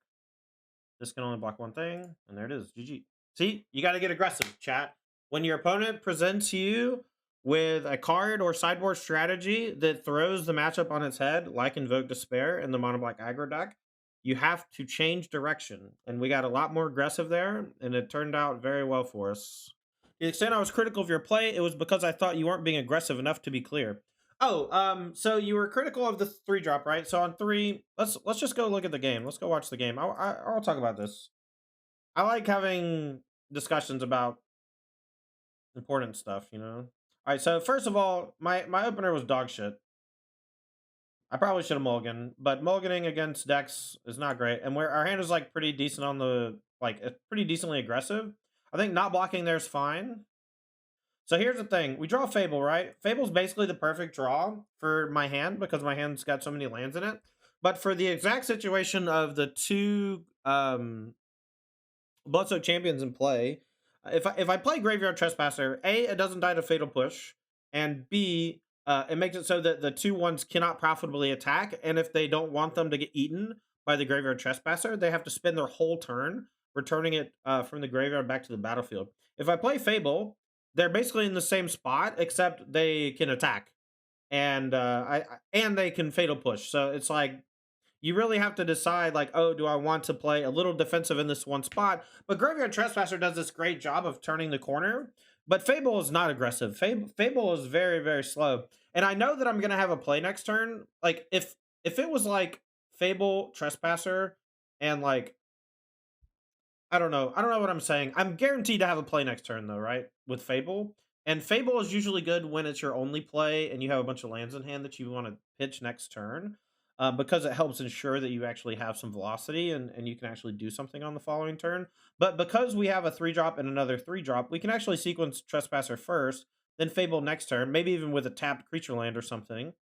This can only block 1 thing, and there it is. GG. See, you got to get aggressive, chat. When your opponent presents you with a card or sideboard strategy that throws the matchup on its head, like Invoke Despair in the Mono Black aggro deck, you have to change direction. And we got a lot more aggressive there, and it turned out very well for us. The extent I was critical of your play, it was because I thought you weren't being aggressive enough to be clear. Oh, so you were critical of the 3-drop, right? So on 3, let's just go look at the game. Let's go watch the game. I'll talk about this. I like having discussions about important stuff, you know. All right, so first of all, my opener was dog shit. I probably should have mulliganed, but mulliganing against decks is not great. And where our hand is like pretty decent on the pretty decently aggressive. I think not blocking there is fine. So here's the thing. We draw Fable, right? Fable's basically the perfect draw for my hand because my hand's got so many lands in it. But for the exact situation of the 2 Bloodsoak champions in play, If I play Graveyard Trespasser, A, it doesn't die to Fatal Push, and B, it makes it so that the 2/1s cannot profitably attack, and if they don't want them to get eaten by the Graveyard Trespasser, they have to spend their whole turn returning it from the graveyard back to the battlefield. If I play Fable, they're basically in the same spot, except they can attack, and and they can Fatal Push. So it's like you really have to decide, like, oh, do I want to play a little defensive in this one spot? But Graveyard Trespasser does this great job of turning the corner. But Fable is not aggressive. Fable is very, very slow. And I know that I'm gonna have a play next turn. Like if it was like Fable Trespasser and like I don't know what I'm saying. I'm guaranteed to have a play next turn though, right? With Fable. And Fable is usually good when it's your only play and you have a bunch of lands in hand that you want to pitch next turn. Because it helps ensure that you actually have some velocity and you can actually do something on the following turn. But because we have a 3-drop and another 3-drop, we can actually sequence Trespasser first, then Fable next turn, maybe even with a tapped creature land or something,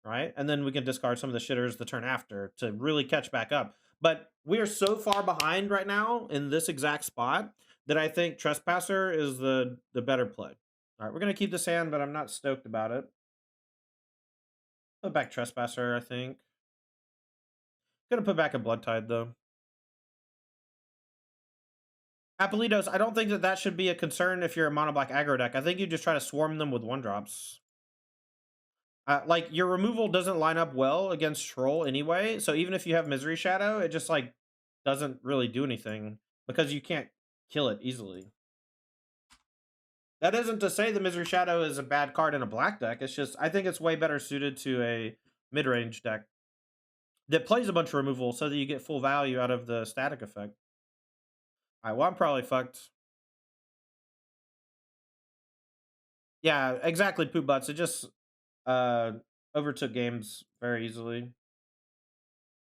right? And then we can discard some of the shitters the turn after to really catch back up. But we are so far behind right now in this exact spot that I think Trespasser is the better play. All right, we're gonna keep this hand, but I'm not stoked about it. Put back Trespasser, I think. Gonna put back a Blood Tide though. Apolitos, I don't think that should be a concern if you're a mono black aggro deck. I think you just try to swarm them with 1-drops. Like your removal doesn't line up well against Troll anyway, so even if you have Misery Shadow, it just like doesn't really do anything because you can't kill it easily. That isn't to say the Misery Shadow is a bad card in a black deck. It's just I think it's way better suited to a mid-range deck that plays a bunch of removal so that you get full value out of the static effect. All right, well, I'm probably fucked. Yeah, exactly, poop butts. It just overtook games very easily.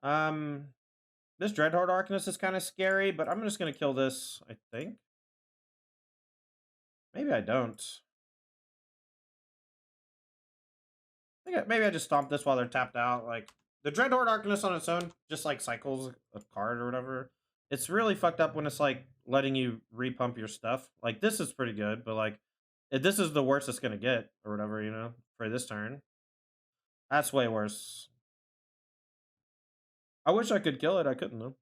This Dreadhorde Arcanist is kind of scary, but I'm just gonna kill this, I think. Maybe I don't. Maybe I just stomp this while they're tapped out. Like, the Dreadhorde Arcanist on its own just, like, cycles a card or whatever. It's really fucked up when it's, like, letting you repump your stuff. Like, this is pretty good, but, like, this is the worst it's gonna get or whatever, you know, for this turn. That's way worse. I wish I could kill it. I couldn't, though.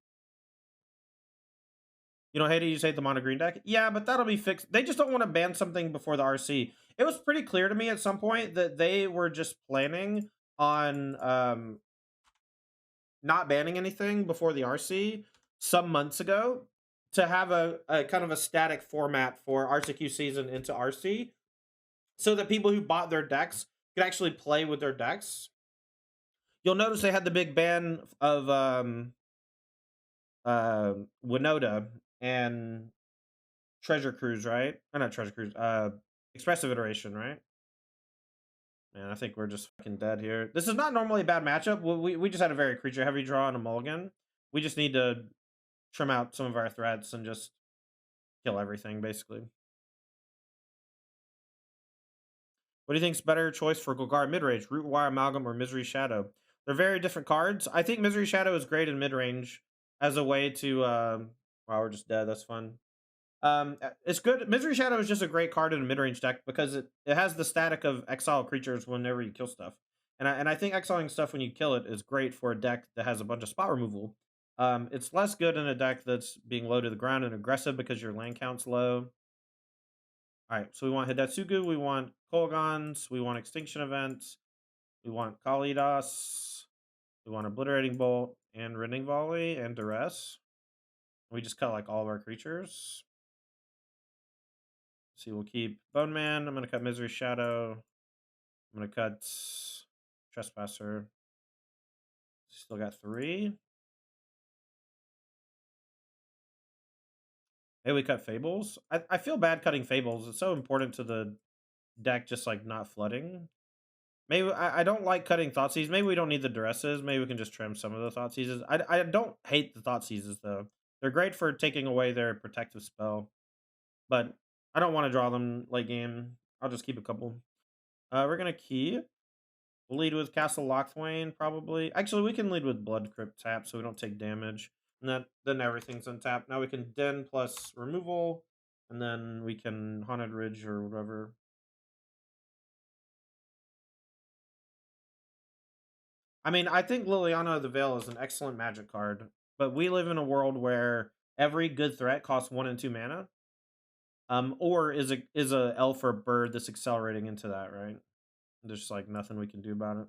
You know, hate it, you just hate the mono green deck. Yeah, but that'll be fixed. They just don't want to ban something before the RC. It was pretty clear to me at some point that they were just planning on not banning anything before the RC some months ago to have a kind of a static format for RCQ season into RC so that people who bought their decks could actually play with their decks. You'll notice they had the big ban of Winota and Treasure Cruise, right? Or not Treasure Cruise, Expressive Iteration, right? Man, I think we're just fucking dead here. This is not normally a bad matchup. We just had a very creature heavy draw and a mulligan. We just need to trim out some of our threats and just kill everything, basically. What do you think's better choice for Golgari midrange? Root Wire Amalgam or Misery Shadow? They're very different cards. I think Misery Shadow is great in midrange as a way to wow, we're just dead. That's fun. It's good. Misery Shadow is just a great card in a mid-range deck because it has the static of exile creatures whenever you kill stuff. And I think exiling stuff when you kill it is great for a deck that has a bunch of spot removal. It's less good in a deck that's being low to the ground and aggressive because your land count's low. All right, so we want Hidetsugu, we want Kolagons, we want Extinction Events, we want Kalidas, we want Obliterating Bolt and Rending Volley and Duress. We just cut like all of our creatures. See, we'll keep Bone Man. I'm going to cut Misery Shadow. I'm going to cut Trespasser. Still got 3. Hey, we cut Fables. I feel bad cutting Fables. It's so important to the deck just like not flooding. Maybe I don't like cutting Thoughtseizes. Maybe we don't need the Duresses. Maybe we can just trim some of the Thoughtseizes. I don't hate the Thoughtseizes though. They're great for taking away their protective spell. But I don't want to draw them late game. I'll just keep a couple. We're going to keep. We'll lead with Castle Lochthwain, probably. Actually, we can lead with Blood Crypt tap so we don't take damage. And then everything's untapped. Now we can Den plus removal. And then we can Haunted Ridge or whatever. I mean, I think Liliana of the Veil is an excellent magic card, but we live in a world where every good threat costs 1 and 2 mana. Or is a elf or bird that's accelerating into that, right? There's like nothing we can do about it.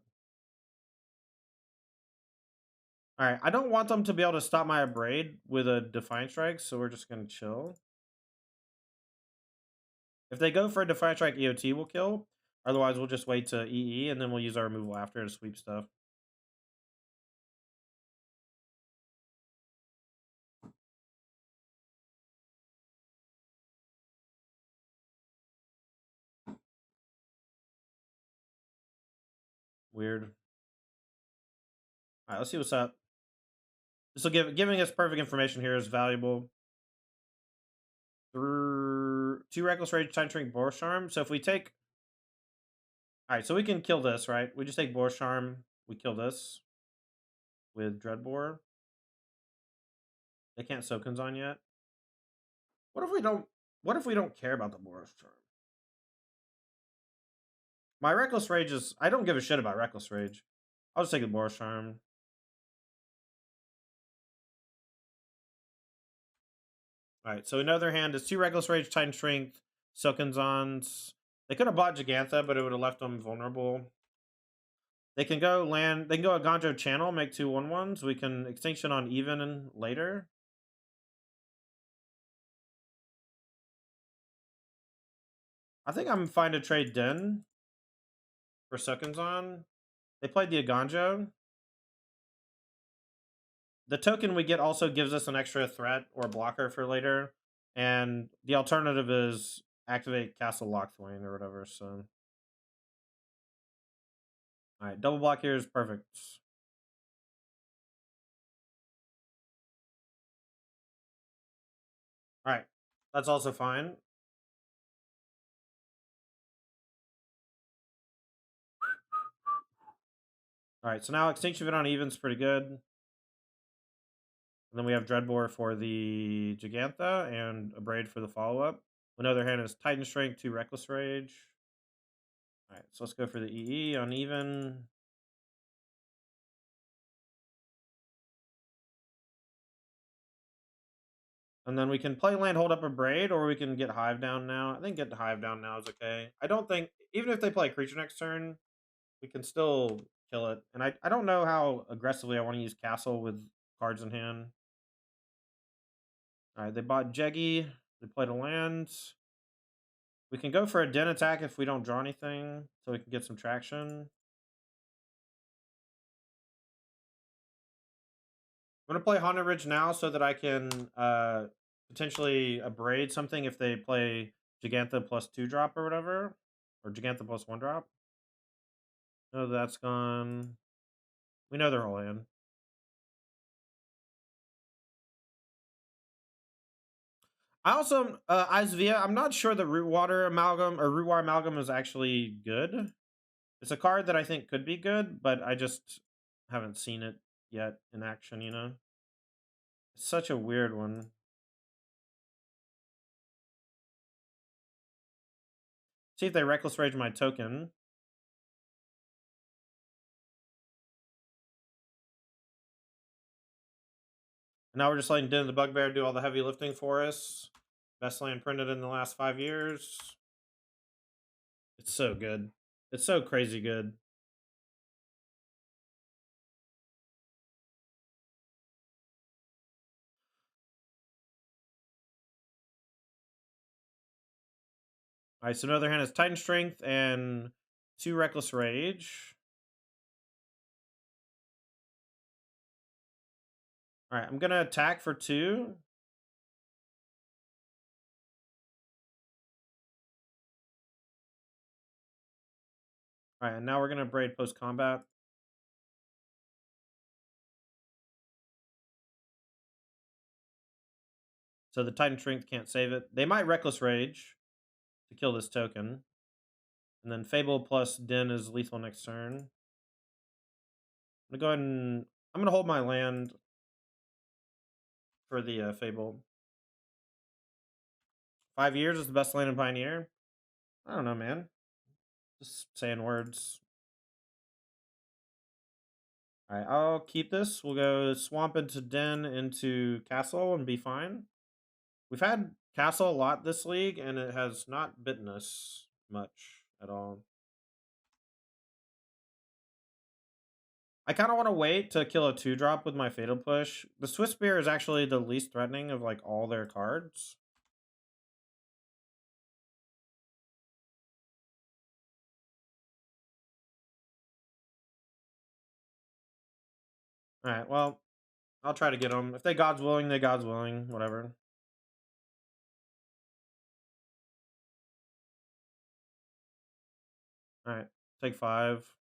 Alright, I don't want them to be able to stop my Abrade with a Defiant Strike, so we're just gonna chill. If they go for a Defiant Strike, EOT will kill. Otherwise, we'll just wait to EE, and then we'll use our removal after to sweep stuff. Weird. Alright, let's see what's up. This will giving us perfect information here is valuable. Through 2 Reckless Rage, Time Shrink, Boar Charm. So if we take... Alright, so we can kill this, right? We just take Boar Charm, we kill this with Dreadbore. They can't Sokens on yet. What if we don't care about the Boar Charm? My Reckless Rage is... I don't give a shit about Reckless Rage. I'll just take the Boar Charm. Alright, so another hand is 2 Reckless Rage, Titan Strength, Sokenzons. They could have bought Gigantha, but it would have left them vulnerable. They can go land... They can go a Ganjo Channel, make 2 1/1s. We can Extinction on Even and later. I think I'm fine to trade Den for Sokenzon. They played the Aganjo. The token we get also gives us an extra threat or blocker for later. And the alternative is activate Castle Lockthwain or whatever, so... Alright, double block here is perfect. Alright, that's also fine. Alright, so now Extinction Event on Even's pretty good. And then we have Dreadbore for the Gigantha and Abrade for the follow-up. Another hand is Titan Strength, 2 Reckless Rage. Alright, so let's go for the EE on Even. And then we can play land, hold up Abrade, or we can get Hive down now. I think get Hive down now is okay. I don't think... Even if they play a creature next turn, we can still kill it. And I don't know how aggressively I want to use Castle with cards in hand. Alright, they bought Jeggy. They played a land. We can go for a Den attack if we don't draw anything, so we can get some traction. I'm going to play Haunted Ridge now so that I can potentially Abrade something if they play Gigantha plus 2 drop or whatever. Or Gigantha plus 1 drop. No, that's gone. We know they're all in. I also, Izvia, I'm not sure the Rootwater Amalgam or Rootwater Amalgam is actually good. It's a card that I think could be good, but I just haven't seen it yet in action, you know? It's such a weird one. See if they Reckless Rage my token. And now we're just letting Den of the Bugbear do all the heavy lifting for us. Best land printed in the last 5 years. It's so good. It's so crazy good. Alright, so another hand is Titan Strength and 2 Reckless Rage. Alright, I'm gonna attack for 2. Alright, and now we're gonna Braid post-combat. So the Titan Strength can't save it. They might Reckless Rage to kill this token. And then Fable plus Den is lethal next turn. I'm gonna go ahead and... I'm gonna hold my land for the Fable. 5 years is the best land in Pioneer. I don't know, man. Just saying words. All right, I'll keep this. We'll go swamp into den into castle and be fine. We've had castle a lot this league, and it has not bitten us much at all. I kind of want to wait to kill a 2-drop with my Fatal Push. The Swiss Spear is actually the least threatening of like all their cards. All right, well, I'll try to get them. If they God's willing, they God's willing. Whatever. All right, take 5.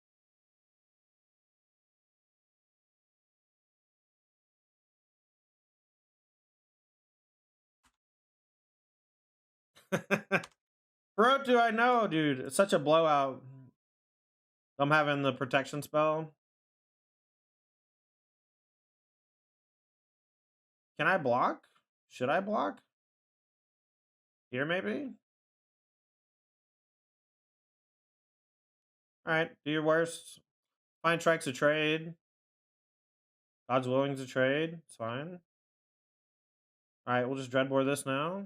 Bro, do I know, dude? It's such a blowout. I'm having the protection spell. Can I block? Should I block? Here, maybe? All right, do your worst. Find strikes a trade. God's willing to trade. It's fine. All right, we'll just dreadbore this now.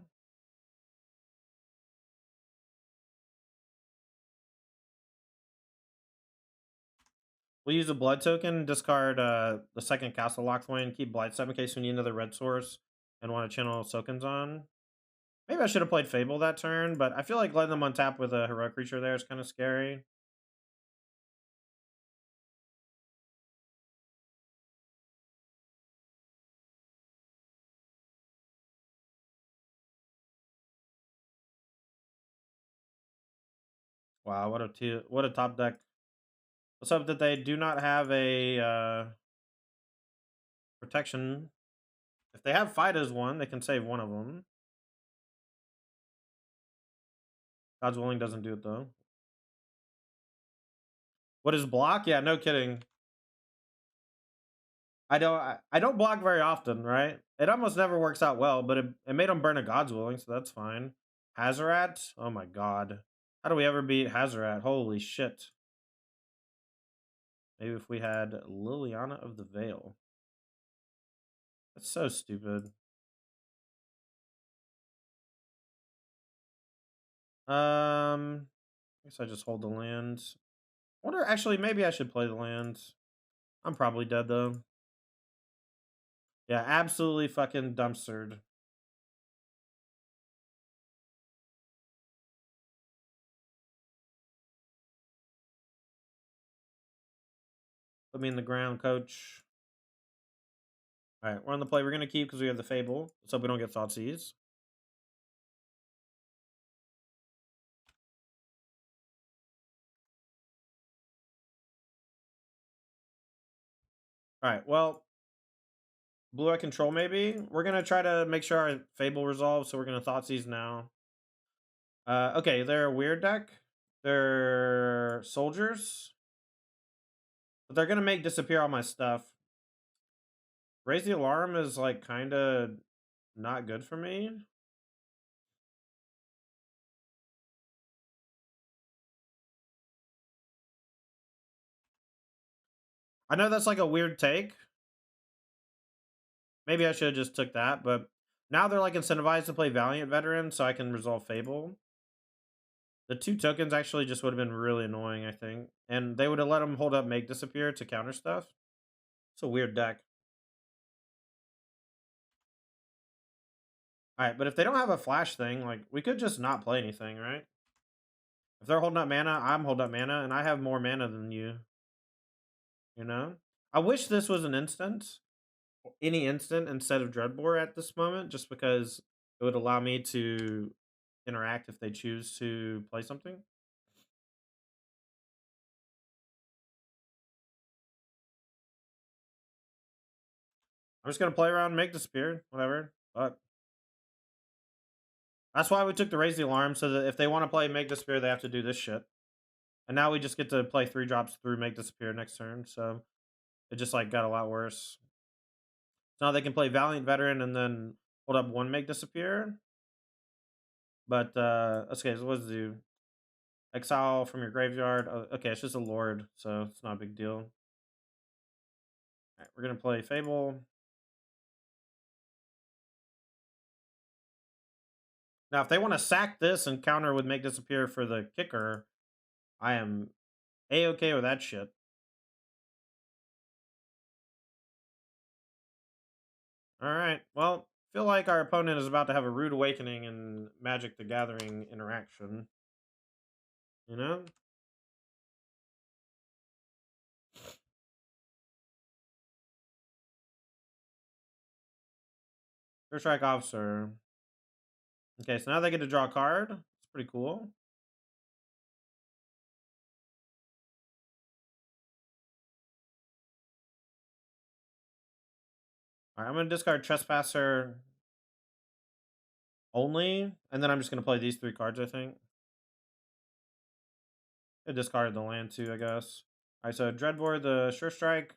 We'll use a blood token, discard the second castle lock coin, keep Blightstep in case we need another red source and want to channel Sokens on. Maybe I should have played Fable that turn, but I feel like letting them untap with a heroic creature there is kind of scary. Wow, what a top deck. Let's hope that they do not have a protection. If they have fight as one, they can save one of them. God's willing doesn't do it though. What is block? Yeah, no kidding. I don't block very often, right? It almost never works out well, but it made him burn a God's willing, so that's fine. Hazarat? Oh my god. How do we ever beat Hazarat? Holy shit. Maybe if we had Liliana of the Veil. That's so stupid. I guess I just hold the lands. I wonder, actually, maybe I should play the lands. I'm probably dead, though. Yeah, absolutely fucking dumpstered. Put me in the ground, coach. All right, we're on the play. We're going to keep because we have the Fable. Let's hope we don't get Thoughtseize. All right, well, blue eye control maybe. We're going to try to make sure our Fable resolves, so we're going to Thoughtseize now. Okay, they're a weird deck. They're soldiers. But they're going to make disappear all my stuff. Raise the alarm is like kind of not good for me. I know that's like a weird take. Maybe I should have just took that, but now they're like incentivized to play Valiant Veteran, so I can resolve Fable. The 2 tokens actually just would have been really annoying, I think. And they would have let them hold up Make Disappear to counter stuff. It's a weird deck. Alright, but if they don't have a flash thing, like, we could just not play anything, right? If they're holding up mana, I'm holding up mana, and I have more mana than you. You know? I wish this was an instant. Any instant instead of Dreadbore at this moment, just because it would allow me to interact if they choose to play something. I'm just gonna play around, make Disappear, whatever. But that's why we took the Raise the Alarm, so that if they want to play Make Disappear, they have to do this shit. And now we just get to play 3 drops through Make Disappear next turn, so it just like got a lot worse. So now they can play Valiant Veteran and then hold up 1 Make Disappear. But okay, so what does it do? Exile from your graveyard. Okay, it's just a lord, so it's not a big deal. All right, we're gonna play Fable. Now, if they want to sack this and counter with make disappear for the kicker, I am a-okay with that shit. All right. Well, feel like our opponent is about to have a rude awakening in Magic the Gathering interaction. You know? First strike officer. Okay, so now they get to draw a card. It's pretty cool. All right, I'm going to discard Trespasser only, and then I'm just going to play these 3 cards, I think. I discarded the land too, I guess. All right, so Dreadbore, the Sure Strike.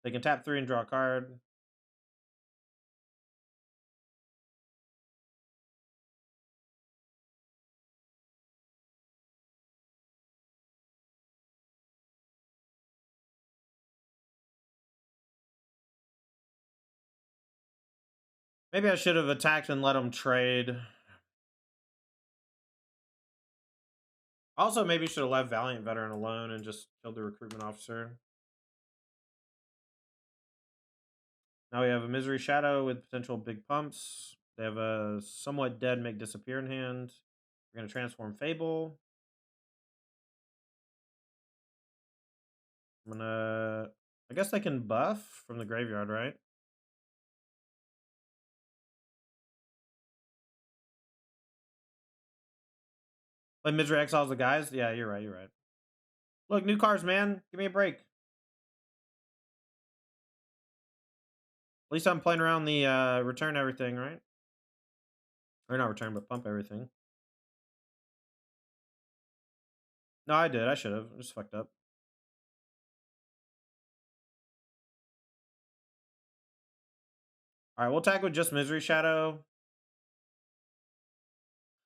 They can tap 3 and draw a card. Maybe I should have attacked and let them trade. Also, maybe should have left Valiant Veteran alone and just killed the recruitment officer. Now we have a Misery Shadow with potential big pumps. They have a somewhat dead make disappear in hand. We're going to transform Fable. I'm going to... I guess they can buff from the graveyard, right? Play Misery Exiles the guys? Yeah, you're right, you're right. Look, new cards, man. Give me a break. At least I'm playing around the return everything, right? Or not return, but pump everything. No, I did. I should have. I just fucked up. All right, we'll attack with just Misery Shadow.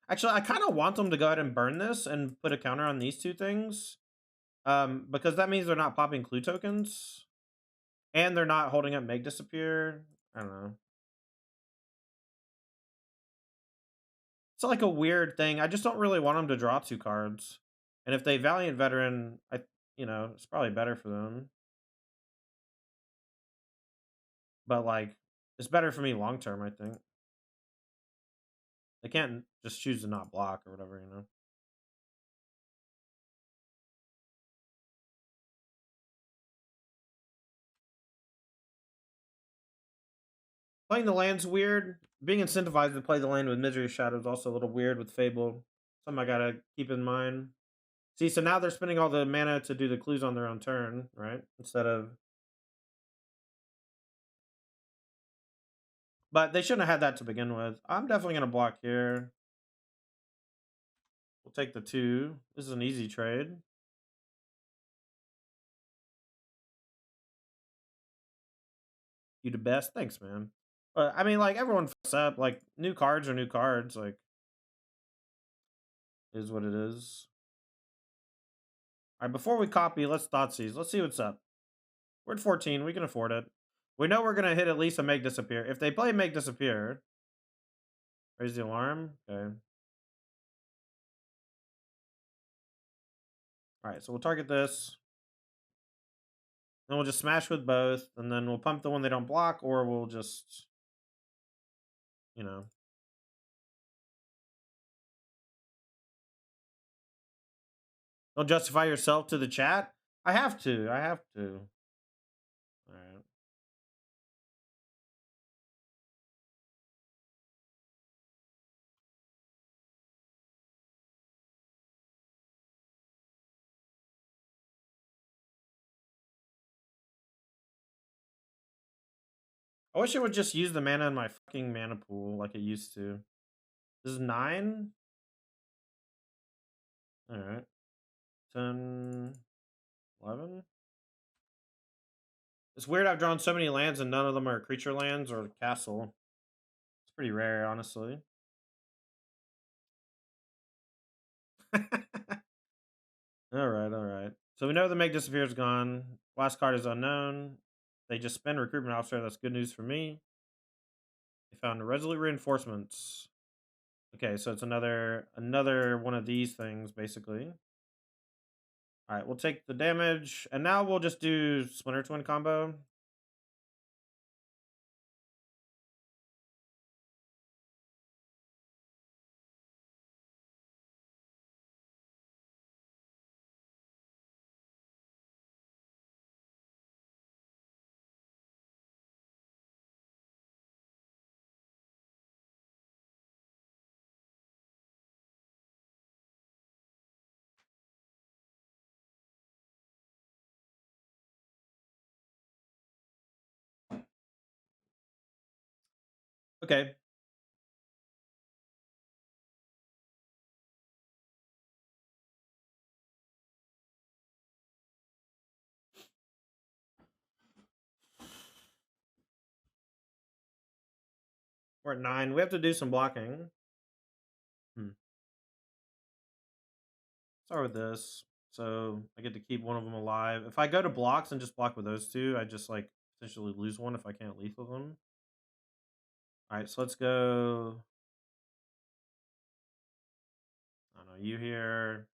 Actually, I kind of want them to go ahead and burn this and put a counter on these 2 things. Because that means they're not popping clue tokens. And they're not holding up make disappear. I don't know. It's like a weird thing. I just don't really want them to draw 2 cards. And if they Valiant Veteran, it's probably better for them. But like, it's better for me long term, I think. They can't just choose to not block or whatever, you know. Playing the land's weird. Being incentivized to play the land with Misery Shadow is also a little weird with Fable. Something I gotta keep in mind. See, so now they're spending all the mana to do the clues on their own turn, right? Instead of... But they shouldn't have had that to begin with. I'm definitely going to block here. We'll take the 2. This is an easy trade. You the best. Thanks, man. I mean, like, everyone fucks up. Like, new cards are new cards. Like, is what it is. All right, before we copy, let's Thoughtseize. Let's see what's up. We're at 14. We can afford it. We know we're going to hit at least a make disappear. If they play make disappear, raise the alarm. Okay. All right, so we'll target this. Then we'll just smash with both, and then we'll pump the one they don't block, or we'll just, you know. Don't justify yourself to the chat. I have to. I have to. All right. I wish it would just use the mana in my fucking mana pool like it used to. This is 9. All right. 10, 11. It's weird I've drawn so many lands and none of them are creature lands or castle. Pretty rare, honestly. All right. So we know the Meg Disappear is gone. Last card is unknown. They just spend recruitment officer. That's good news for me. They found resolute reinforcements. Okay, so it's another one of these things, basically. All right, we'll take the damage, and now we'll just do Splinter Twin combo. Okay. We're at 9. We have to do some blocking. Start with this. So I get to keep one of them alive. If I go to blocks and just block with those two, I just like potentially lose one if I can't lethal them. All right, so let's go. I don't know. You here.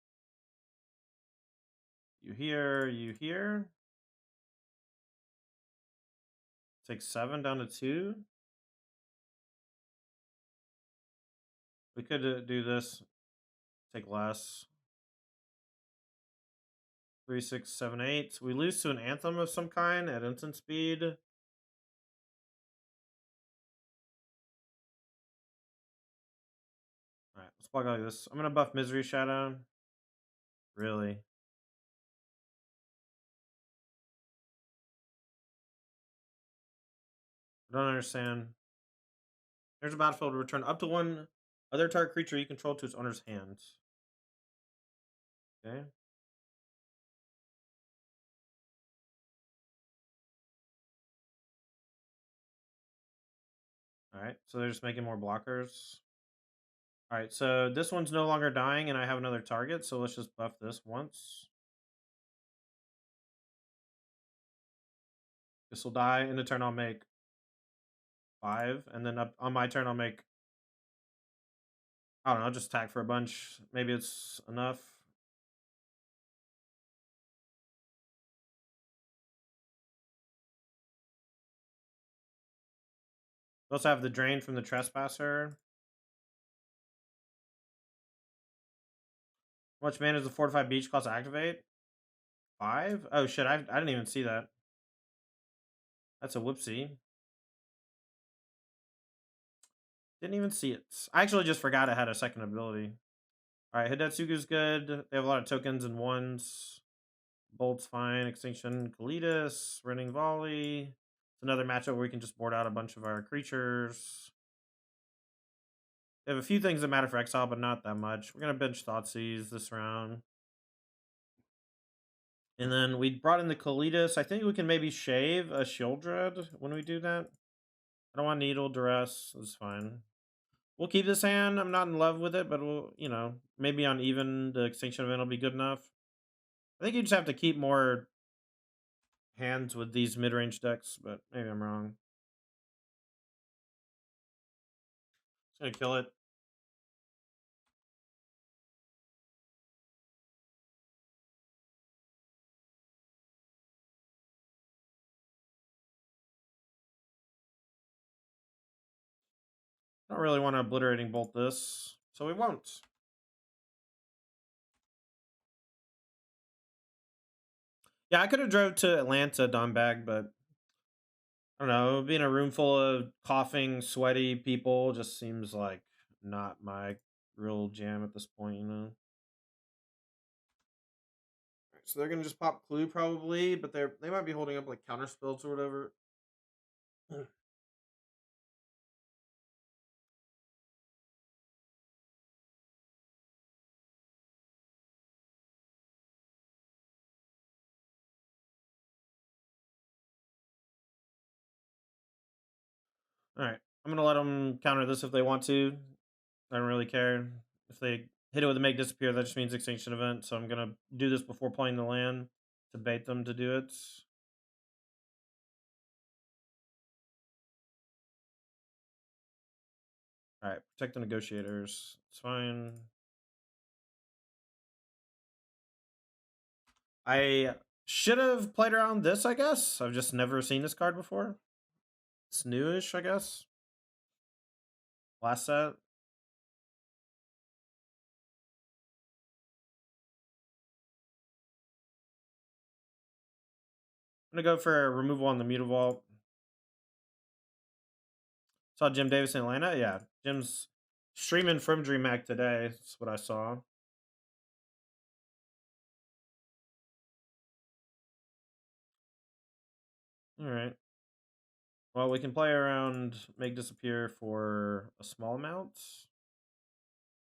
You here. You here. Take 7 down to 2. We could do this. Take less. 3, 6, 7, 8. We lose to an anthem of some kind at instant speed. All right, let's block like this. I'm gonna buff Misery Shadow. Really? I don't understand. There's a battlefield to return up to one other target creature you control to its owner's hand. Okay. All right, so they're just making more blockers. All right, so this one's no longer dying, and I have another target, so let's just buff this once. This will die. In the turn, I'll make 5, and then up on my turn, I'll make... I don't know, I'll just attack for a bunch. Maybe it's enough. We also have the drain from the Trespasser. How much mana does the Fortified Beach cost to activate? 5? Oh shit, I didn't even see that. That's a whoopsie. Didn't even see it. I actually just forgot it had a second ability. Alright, Hidetsugu's good. They have a lot of tokens and ones. Bolt's fine. Extinction, Kalidas, Running Volley. It's another matchup where we can just board out a bunch of our creatures. They have a few things that matter for exile, but not that much. We're going to bench Thoughtseize this round. And then we brought in the Kalidas. I think we can maybe shave a Shieldred when we do that. I don't want Needle, Duress. It's fine. We'll keep this hand. I'm not in love with it, but we'll, you know, maybe on even the Extinction event will be good enough. I think you just have to keep more hands with these mid-range decks, but maybe I'm wrong. It's gonna kill it. I don't really want to Obliterating Bolt this, so we won't. Yeah, I could have drove to Atlanta, Dombag, but I don't know. Being a room full of coughing, sweaty people just seems like not my real jam at this point, you know. So they're gonna just pop Clue probably, but they might be holding up like counter spells or whatever. All right. I'm gonna let them counter this if they want to. I don't really care. If they hit it with a make disappear, that just means extinction event. So I'm gonna do this before playing the land to bait them to do it. Alright, protect the negotiators. It's fine. I should have played around this, I guess. I've just never seen this card before. It's newish, I guess. Last set. I'm gonna go for a removal on the Mutavault. Saw Jim Davis in Atlanta. Yeah, Jim's streaming from DreamHack today. That's what I saw. All right. Well, we can play around make disappear for a small amount.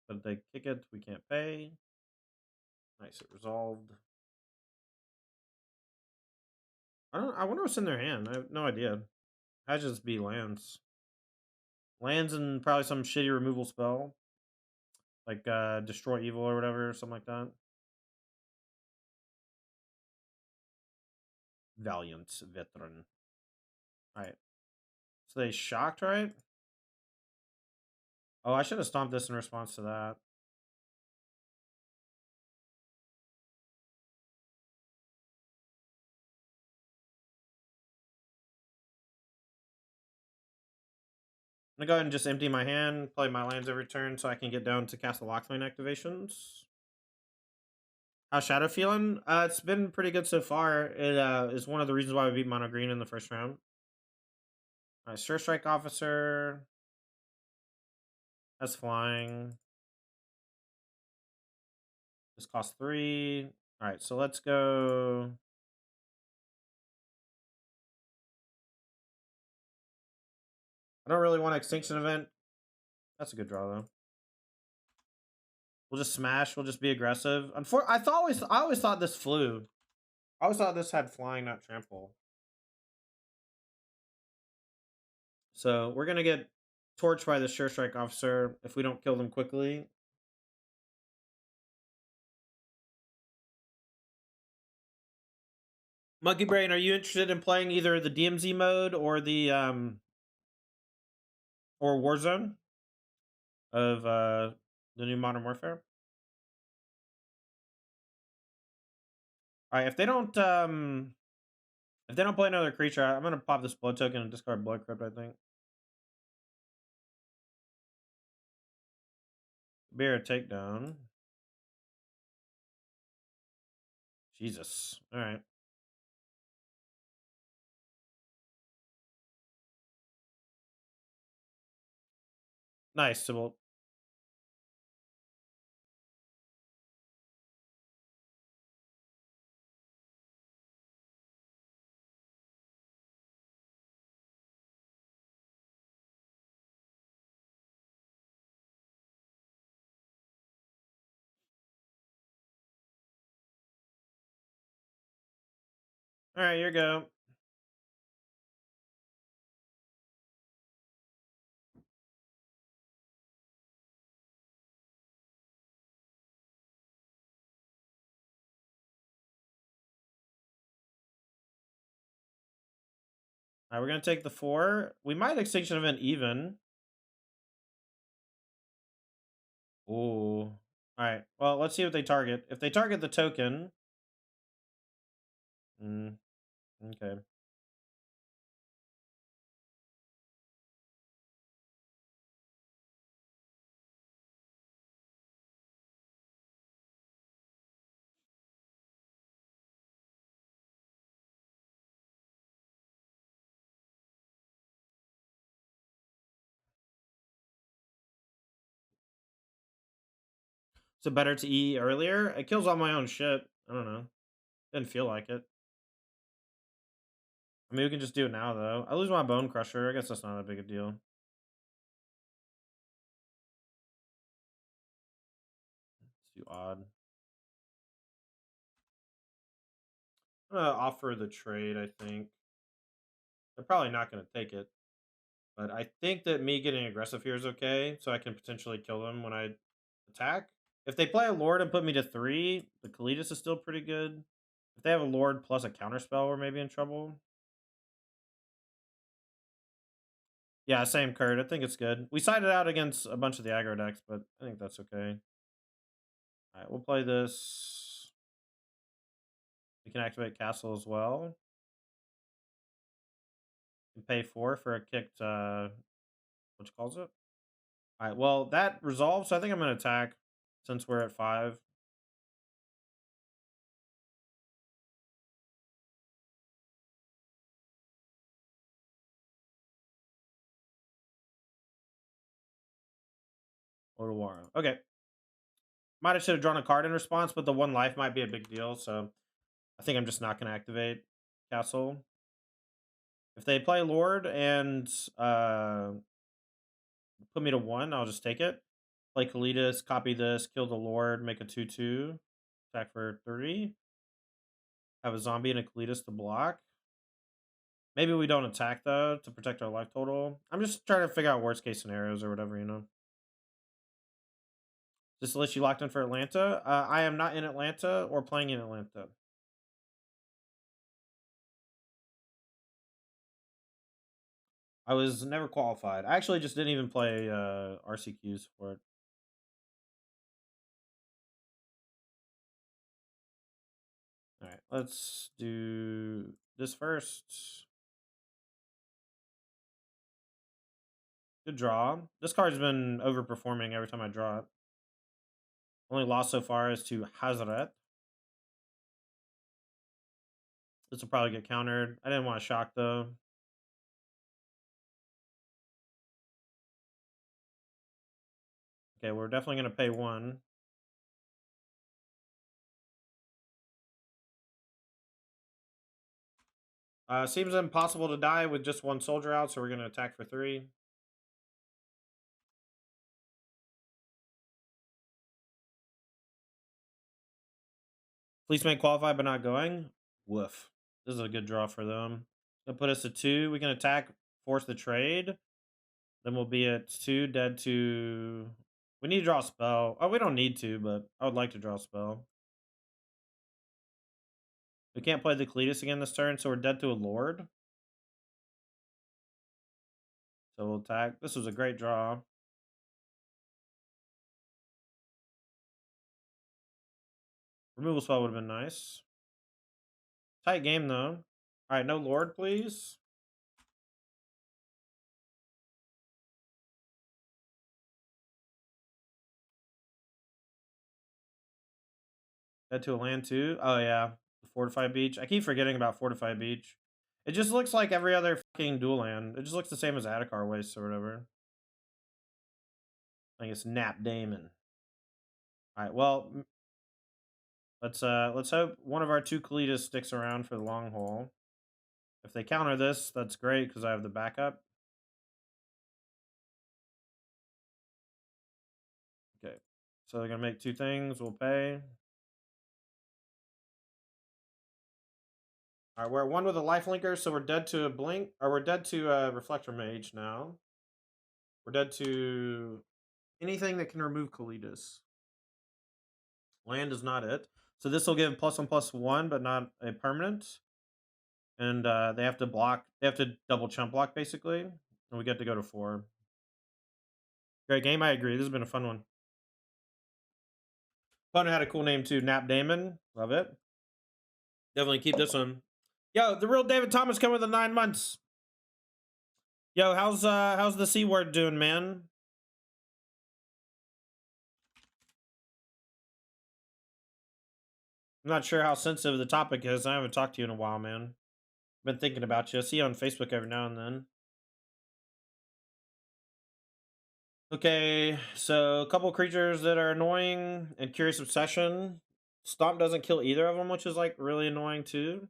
But if they kick it, we can't pay. Nice, it resolved. I wonder what's in their hand. I have no idea. I'd just be lands. Lands and probably some shitty removal spell. Like destroy evil or whatever, something like that. Valiant veteran. Alright. So they shocked, right? Oh, I should have stomped this in response to that. I'm gonna go ahead and just empty my hand, play my lands every turn so I can get down to cast the Lockthwain activations. How's Shadow feeling? It's been pretty good so far. It is one of the reasons why we beat Mono Green in the first round. Alright, Sure Strike Officer. That's flying. This costs 3. Alright, so let's go. I don't really want Extinction Event. That's a good draw though. We'll just smash. We'll just be aggressive. I always thought this flew. I always thought this had flying, not trample. So we're gonna get torched by the Sure Strike Officer if we don't kill them quickly. Monkey Brain, are you interested in playing either the DMZ mode or the or Warzone of the new Modern Warfare? All right, if they don't play another creature, I'm gonna pop this blood token and discard Blood Crypt. I think. Bear a takedown. Jesus. All right. Nice, Sybil. All right, here you go. All right, we're gonna take the 4. We might Extinction Event even. Ooh. All right. Well, let's see what they target. If they target the token. Okay. Is it better to E earlier? It kills all my own shit. I don't know. Didn't feel like it. I mean, we can just do it now, though. I lose my Bone Crusher. I guess that's not that big a deal. It's too odd. I'm gonna offer the trade, I think. They're probably not gonna take it. But I think that me getting aggressive here is okay, so I can potentially kill them when I attack. If they play a Lord and put me to 3, the Kalitas is still pretty good. If they have a Lord plus a counterspell, we're maybe in trouble. Yeah, same Kurt. I think it's good. We sided out against a bunch of the aggro decks, but I think that's okay. Alright, we'll play this. We can activate Castle as well. And pay 4 for a kicked, what you calls it? Alright, well, that resolves, so I think I'm going to attack since we're at 5. Odawara. Okay. Might have should have drawn a card in response, but the 1 life might be a big deal, so I think I'm just not going to activate Castle. If they play Lord and put me to 1, I'll just take it. Play Kalitas, copy this, kill the Lord, make a 2/2, attack for 3. Have a zombie and a Kalitas to block. Maybe we don't attack though to protect our life total. I'm just trying to figure out worst case scenarios or whatever, you know. Just to list you locked in for Atlanta. I am not in Atlanta or playing in Atlanta. I was never qualified. I actually just didn't even play RCQs for it. All right, let's do this first. Good draw. This card's been overperforming every time I draw it. Only loss so far is to Hazaret. This will probably get countered. I didn't want to shock though. Okay, we're definitely going to pay 1. Seems impossible to die with just 1 soldier out, so we're going to attack for 3. Police may qualify but not going. Woof. This is a good draw for them. Gonna put us to 2. We can attack, force the trade. Then we'll be at 2, dead to... We need to draw a spell. Oh, we don't need to, but I would like to draw a spell. We can't play the Kalitas again this turn, so we're dead to a Lord. So we'll attack. This was a great draw. Removal spell would have been nice. Tight game, though. All right, no Lord, please. Head to a land, too. Oh, yeah. The Fortified Beach. I keep forgetting about Fortified Beach. It just looks like every other fucking dual land. It just looks the same as Adakar Waste or whatever. I think it's Nap Damon. All right, well, let's hope one of our 2 Kalitas sticks around for the long haul. If they counter this, that's great because I have the backup. Okay, so they're gonna make 2 things. We'll pay. All right, we're at 1 with a life linker, so we're dead to a blink, or we're dead to a reflector mage now. We're dead to anything that can remove Kalitas. Land is not it. So this will give +1/+1, but not a permanent. And they have to block. They have to double chump block basically, and we get to go to 4. Great game. I agree. This has been a fun one. Opponent had a cool name too. Nap Damon. Love it. Definitely keep this one. Yo, the real David Thomas coming with the 9 months. Yo, how's the C word doing, man? I'm not sure how sensitive the topic is. I haven't talked to you in a while, man. Been thinking about you. I see you on Facebook every now and then. Okay, so a couple creatures that are annoying and Curious Obsession. Stomp doesn't kill either of them, which is like really annoying too.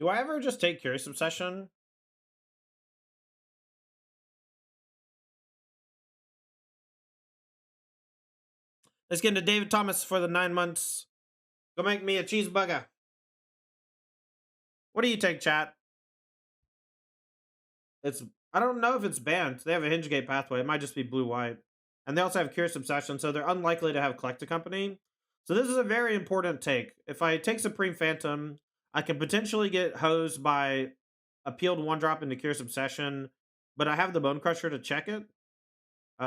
Do I ever just take Curious Obsession? Let's get into David Thomas for the 9 months. Go make me a cheeseburger. What do you take, chat? It's I don't know if it's banned. They have a hinge gate pathway. It might just be blue-white. And they also have Curious Obsession, so they're unlikely to have Collect a Company. So this is a very important take. If I take Supreme Phantom, I can potentially get hosed by a peeled 1-drop into Curious Obsession, but I have the Bone Crusher to check it.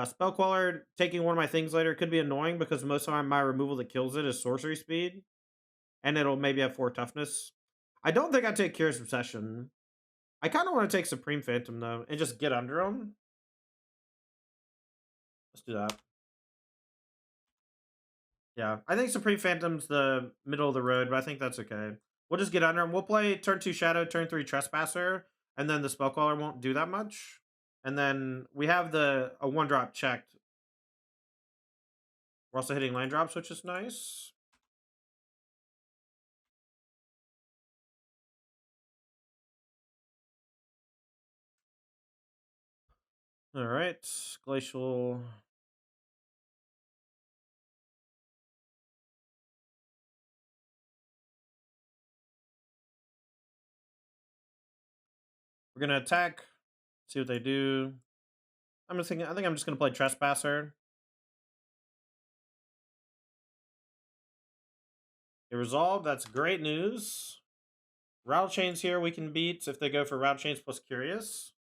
Spell Queller, taking one of my things later, could be annoying because most of my removal that kills it is Sorcery Speed. And it'll maybe have 4 Toughness. I don't think I'd take Curious Obsession. I kind of want to take Supreme Phantom, though, and just get under him. Let's do that. Yeah, I think Supreme Phantom's the middle of the road, but I think that's okay. We'll just get under him. We'll play turn 2 Shadow, turn 3 Trespasser, and then the Spellcaller won't do that much. And then we have a 1-drop checked. We're also hitting land drops, which is nice. All right, Glacial. We're gonna attack. See what they do. I think I'm just gonna play Trespasser. They resolved. That's great news. Route chains here we can beat if they go for route chains plus Curious.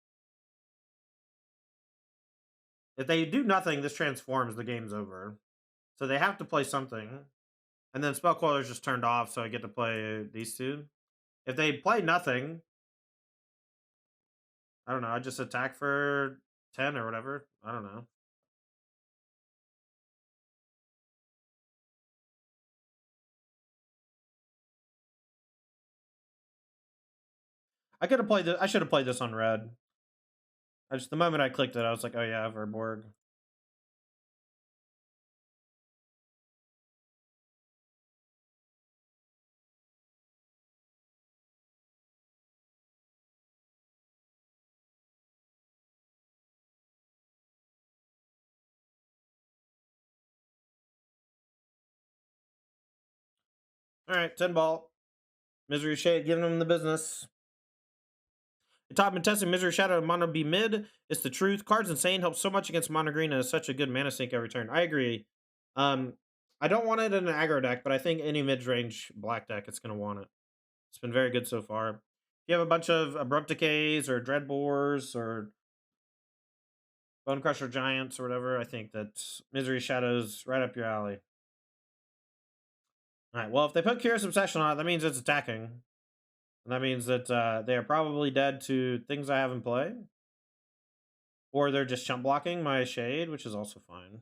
If they do nothing, this transforms, the game's over. So they have to play something. And then Spell Queller's just turned off, so I get to play these two. If they play nothing, I don't know, I just attack for 10 or whatever. I don't know. I could have played this. I should have played this on red. The moment I clicked it, I was like, oh yeah, Verborg. All right, 10 ball. Misery Shade giving them the business. The top been testing Misery Shadow and Mono B mid. It's the truth. Cards Insane helps so much against Mono Green and is such a good mana sink every turn. I agree. I don't want it in an aggro deck, but I think any mid-range black deck, it's going to want it. It's been very good so far. If you have a bunch of Abrupt Decays or Dreadbores or Bone Crusher Giants or whatever, I think that Misery Shadow's right up your alley. All right, well, if they put Curious Obsession on it, that means it's attacking. And that means that they are probably dead to things I have in play. Or they're just chump blocking my Shade, which is also fine.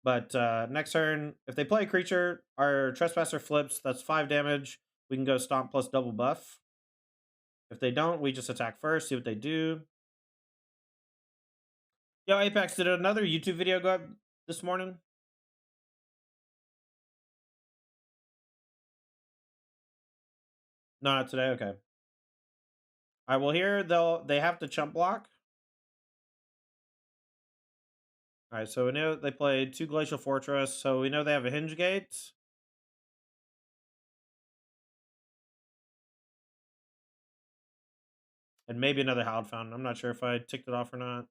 But next turn, if they play a creature, our Trespasser flips. That's 5 damage. We can go Stomp plus double buff. If they don't, we just attack first, see what they do. Yo, Apex, did another YouTube video go up this morning? No, not today. Okay. All right. Well, here they have to chump block. All right. So we know they played 2 Glacial Fortress. So we know they have a Hinge Gate. And maybe another Howled Fountain. I'm not sure if I ticked it off or not.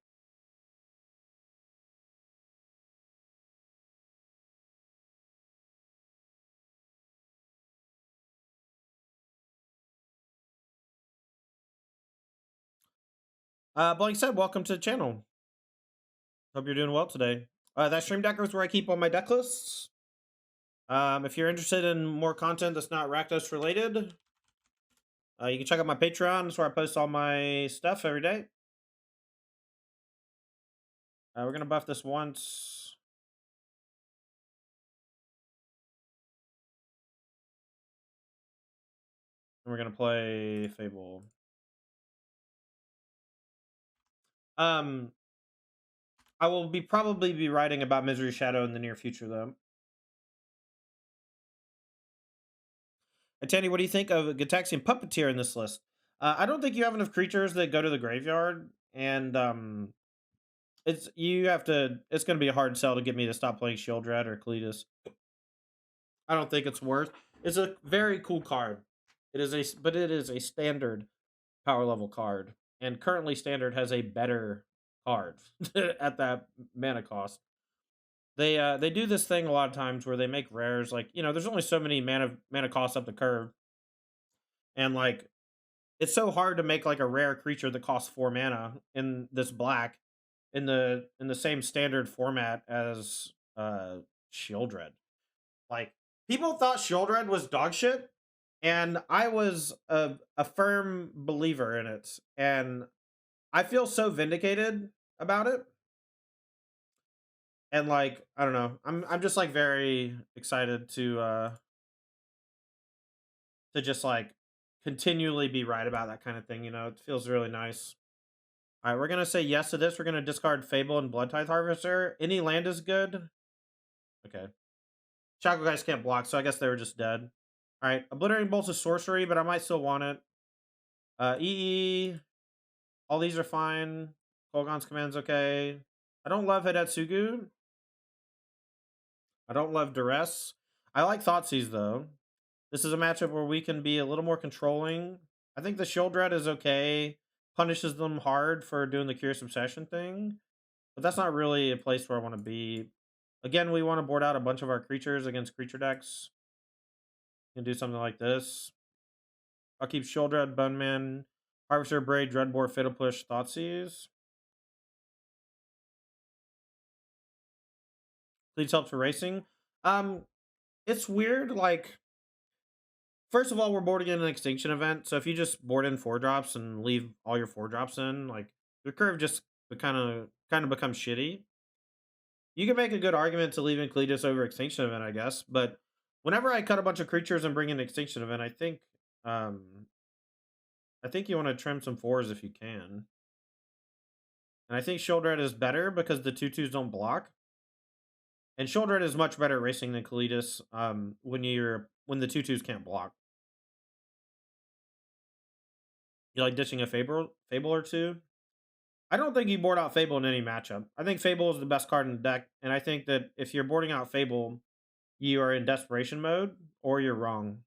Blank said, welcome to the channel. Hope you're doing well today. That Stream Decker is where I keep all my deck lists. If you're interested in more content that's not Rakdos related, you can check out my Patreon. That's where I post all my stuff every day. We're going to buff this once. And we're going to play Fable. I will probably be writing about Misery Shadow in the near future, though. And Tanny, what do you think of Gataxian Puppeteer in this list? I don't think you have enough creatures that go to the graveyard, and it's going to be a hard sell to get me to stop playing Shield Red or Cletus. I don't think it's worth. It's a very cool card. But it is a standard power level card, and currently standard has a better card at that mana cost. They do this thing a lot of times where they make rares like, there's only so many mana costs up the curve, and like it's so hard to make like a rare creature that costs 4 mana in this black in the same standard format as Shieldred. Like, people thought Shieldred was dog shit, and I was a firm believer in it, and I feel so vindicated about it. And like, I don't know, I'm just like very excited to just like continually be right about that kind of thing. It feels really nice. All right, we're gonna say yes to this. We're gonna discard Fable and Blood Tithe Harvester. Any land is good. Okay. Shackle guys can't block, so I guess they were just dead. All right, Obliterating Bolt's a sorcery, but I might still want it. EE, all these are fine. Kolgon's command's okay. I don't love Hidetsugu. I don't love Duress. I like Thoughtseize, though. This is a matchup where we can be a little more controlling. I think the Shieldred is okay. Punishes them hard for doing the Curious Obsession thing. But that's not really a place where I want to be. Again, we want to board out a bunch of our creatures against creature decks. You can do something like this. I'll keep Shieldred, Boneman, Harvester, Braid, Dreadbore, Fatal Push, Thoughtseize. Please help for racing. It's weird, like, first of all, we're boarding in an extinction event, so if you just board in 4-drops and leave all your 4-drops in, like, the curve just kind of becomes shitty. You can make a good argument to leaving Cletus over extinction event, I guess, but whenever I cut a bunch of creatures and bring in extinction event, I think you want to trim some 4s if you can. And I think Shieldred is better because the 2/2s don't block. And Shieldred is much better at racing than Kalidas when the 2/2s can't block. You like ditching a Fable or two? I don't think you board out Fable in any matchup. I think Fable is the best card in the deck, and I think that if you're boarding out Fable, you are in desperation mode or you're wrong.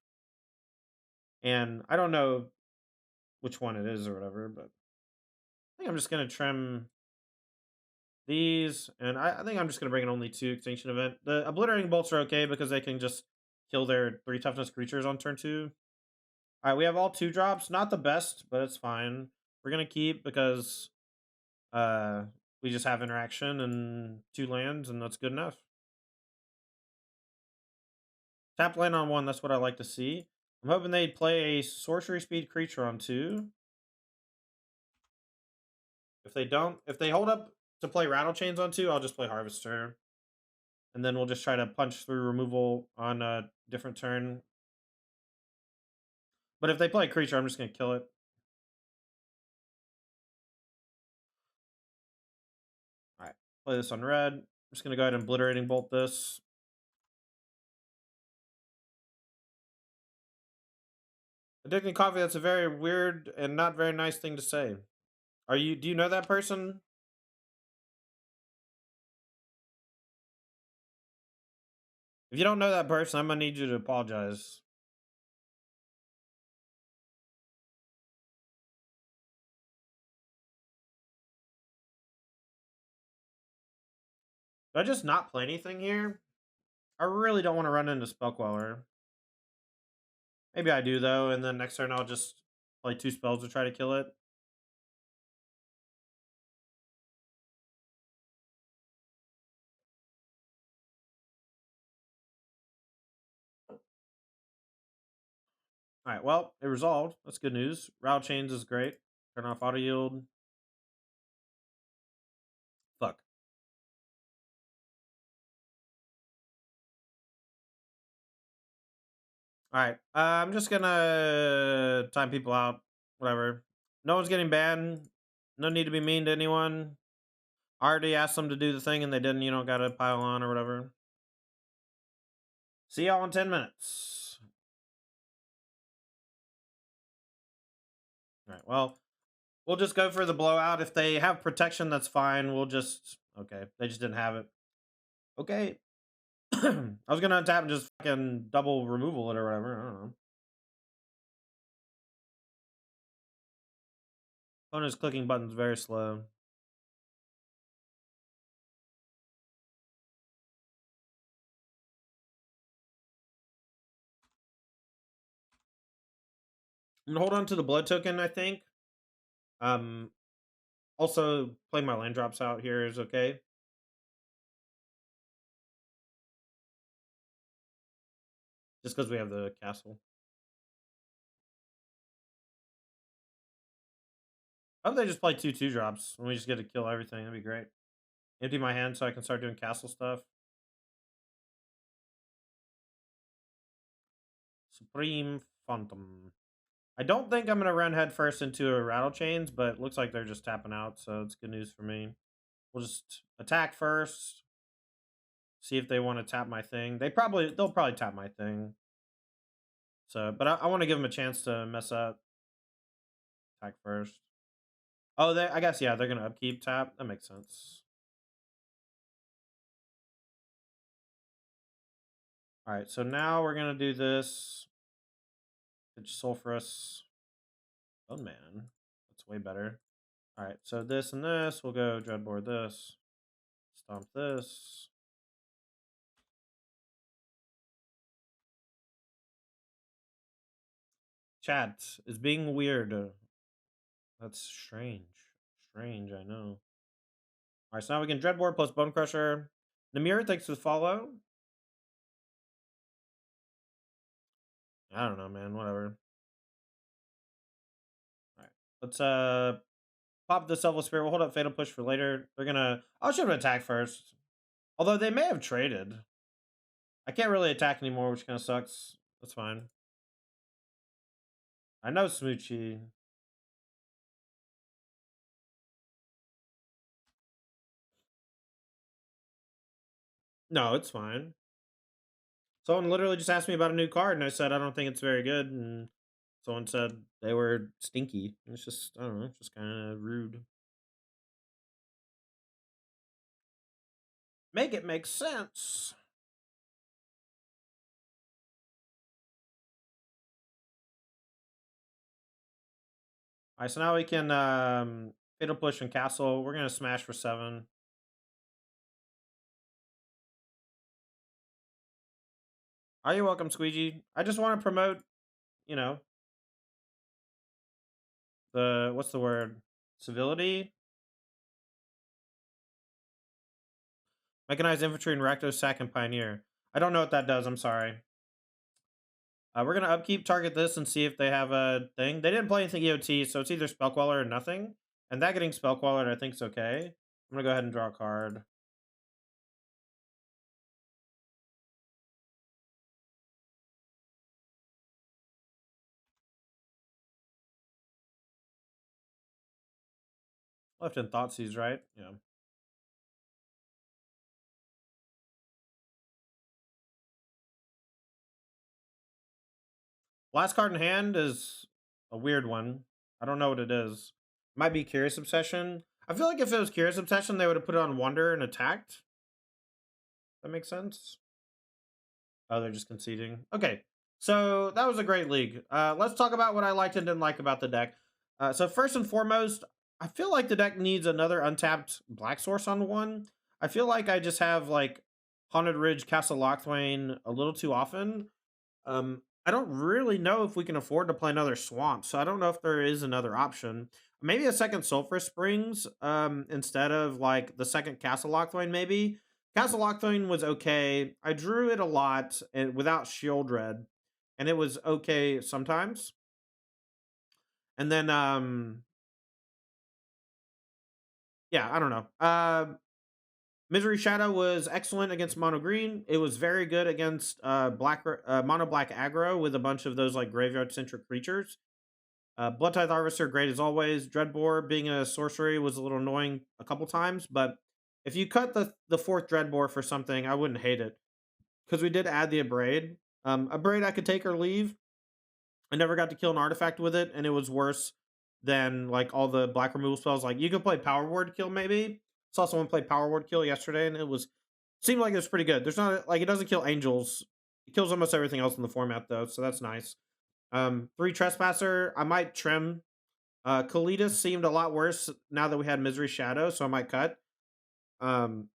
And I don't know which one it is or whatever, but I think I'm just gonna trim these, and I think I'm just gonna bring in only 2 extinction event. The Obliterating Bolts are okay because they can just kill their 3 toughness creatures on turn 2. All right, we have all 2-drops. Not the best, but it's fine. We're gonna keep because we just have interaction and 2 lands, and that's good enough. Tap land on 1, that's what I like to see. I'm hoping they play a sorcery speed creature on 2. If they hold up to play Rattle Chains on 2, I'll just play Harvester. And then we'll just try to punch through removal on a different turn. But if they play a creature, I'm just going to kill it. All right, play this on red. I'm just going to go ahead and Obliterating Bolt this. Addicting Coffee, that's a very weird and not very nice thing to say. Do you know that person? If you don't know that person, I'm going to need you to apologize. Did I just not play anything here? I really don't want to run into Spellqueller. Maybe I do, though, and then next turn I'll just play 2 spells to try to kill it. Alright, well, it resolved. That's good news. Route Chains is great. Turn off auto yield. Fuck. Alright, I'm just gonna time people out. Whatever. No one's getting banned. No need to be mean to anyone. I already asked them to do the thing and they didn't, gotta pile on or whatever. See y'all in 10 minutes. Alright, well, we'll just go for the blowout. If they have protection, that's fine. Okay, they just didn't have it. Okay. I was gonna untap and just fucking double removal it or whatever. I don't know. Opponent's clicking buttons very slow. I'm gonna hold on to the blood token, I think. Also playing my land drops out here is okay. Just because we have the castle. I hope they just play 2/2 drops and we just get to kill everything. That'd be great. Empty my hand so I can start doing castle stuff. Supreme Phantom. I don't think I'm gonna run head first into a rattle chains, but it looks like they're just tapping out, so it's good news for me. We'll just attack first. See if they want to tap my thing. They'll probably tap my thing. So, but I want to give them a chance to mess up. Attack first. Oh, I guess yeah, they're gonna upkeep tap. That makes sense. All right, so now we're gonna do this. It's sulfurous. Oh man, that's way better. All right, so this and this. We'll go dreadboard this. Stomp this. Chat is being weird. That's strange. Strange, I know. All right, so now we can dreadboard plus bone crusher. Namir, thanks for the follow. I don't know, man. Whatever. All right, let's pop the Selfless Spirit. We'll hold up Fatal Push for later. They're gonna. I should have attacked first. Although they may have traded. I can't really attack anymore, which kind of sucks. That's fine. I know Smoochie. No, it's fine. Someone literally just asked me about a new card, and I said I don't think it's very good, and someone said they were stinky. It's just, I don't know, it's just kind of rude. Make it make sense. All right, so now we can Fatal Push and Castle. We're gonna smash for 7. Are you welcome, Squeegee? I just want to promote, you know, the what's the word? Civility. Mechanized infantry and Rakdos, sack and pioneer. I don't know what that does. I'm sorry. We're gonna upkeep, target this, and see if they have a thing. They didn't play anything EOT, so it's either Spellqueller or nothing. And that getting Spellqueller, I think, is okay. I'm gonna go ahead and draw a card. Left in Thoughtseize, right? Yeah. Last card in hand is a weird one. I don't know what it is. Might be Curious Obsession. I feel like if it was Curious Obsession, they would have put it on Wonder and attacked. That makes sense. Oh, they're just conceding. Okay, so that was a great league. Let's talk about what I liked and didn't like about the deck. So first and foremost, I feel like the deck needs another untapped black source on one. I feel like I just have like Haunted Ridge, Castle Lochthwain a little too often. I don't really know if we can afford to play another swamp, so I don't know if there is another option. Maybe a second Sulphur Springs instead of like the second Castle Lochthwain, maybe. Castle Lochthwain was okay. I drew it a lot and without Shield Red, and it was okay sometimes. And then yeah, I don't know. Misery Shadow was excellent against mono green. It was very good against mono black aggro with a bunch of those like graveyard centric creatures. Blood Tithe Harvester, great as always. Dreadbore being a sorcery was a little annoying a couple times, but if you cut the fourth Dreadbore for something, I wouldn't hate it because we did add the Abrade. Abrade I could take or leave. I never got to kill an artifact with it, and it was worse than like all the black removal spells. Like you could play Power Word Kill maybe. Saw someone play Power Word Kill yesterday, and it was seemed like it was pretty good. There's not like it doesn't kill angels. It kills almost everything else in the format though, so that's nice. 3 Trespasser, I might trim. Kalidas seemed a lot worse now that we had Misery Shadow, so I might cut. Um,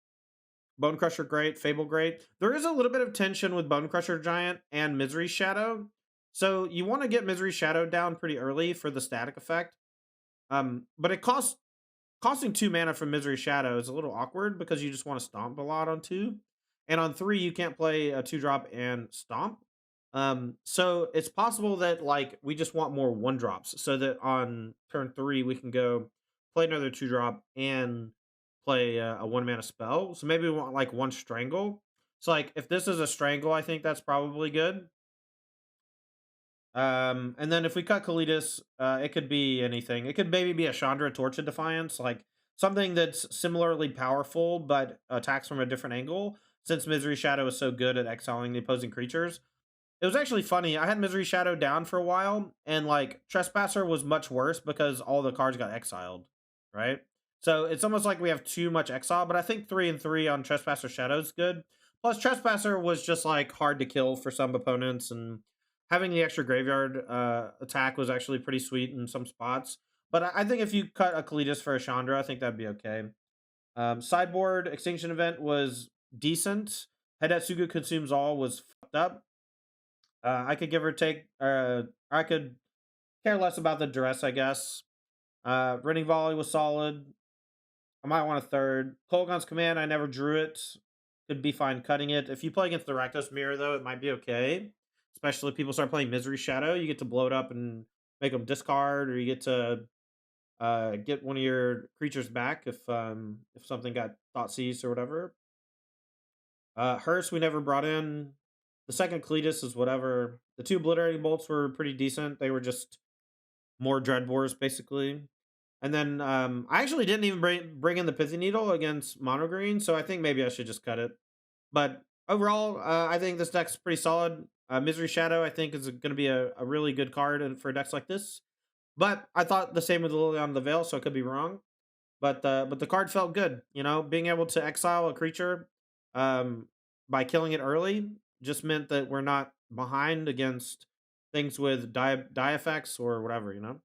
Bone Crusher great, Fable great. There is a little bit of tension with Bone Crusher Giant and Misery Shadow. So you want to get Misery Shadow down pretty early for the static effect. But it costing 2 mana from Misery Shadow is a little awkward because you just want to stomp a lot on 2. And on 3, you can't play a 2-drop and stomp. So it's possible that like we just want more 1-drops so that on turn 3 we can go play another 2-drop and play a 1-mana spell. So maybe we want like 1 Strangle. So like if this is a Strangle, I think that's probably good. And then if we cut Kalidas, it could be anything. It could maybe be a Chandra Torch of Defiance, like something that's similarly powerful but attacks from a different angle. Since Misery Shadow is so good at exiling the opposing creatures, it was actually funny. I had Misery Shadow down for a while, and like Trespasser was much worse because all the cards got exiled, right? So it's almost like we have too much exile, but I think 3 and 3 on Trespasser Shadow is good. Plus, Trespasser was just like hard to kill for some opponents, and having the extra graveyard attack was actually pretty sweet in some spots. But I think if you cut a Kalidas for a Chandra, I think that'd be okay. Sideboard Extinction Event was decent. Hedetsugu Consumes All was fucked up. I could give or take. I could care less about the duress, I guess. Running Volley was solid. I might want a third. Kolaghan's Command, I never drew it. Could be fine cutting it. If you play against the Rakdos Mirror, though, it might be okay. Especially if people start playing Misery Shadow. You get to blow it up and make them discard, or you get to get one of your creatures back if something got thought seized or whatever. Hearse we never brought in. The second Cletus is whatever. The 2 Obliterating Bolts were pretty decent. They were just more Dreadbores, basically. And then I actually didn't even bring in the Pithy Needle against Mono Green, so I think maybe I should just cut it. But overall, I think this deck's pretty solid. Misery Shadow, I think, is going to be a really good card for decks like this. But I thought the same with Liliana the Veil, so I could be wrong. But the card felt good. You know, being able to exile a creature by killing it early just meant that we're not behind against things with die effects or whatever, you know?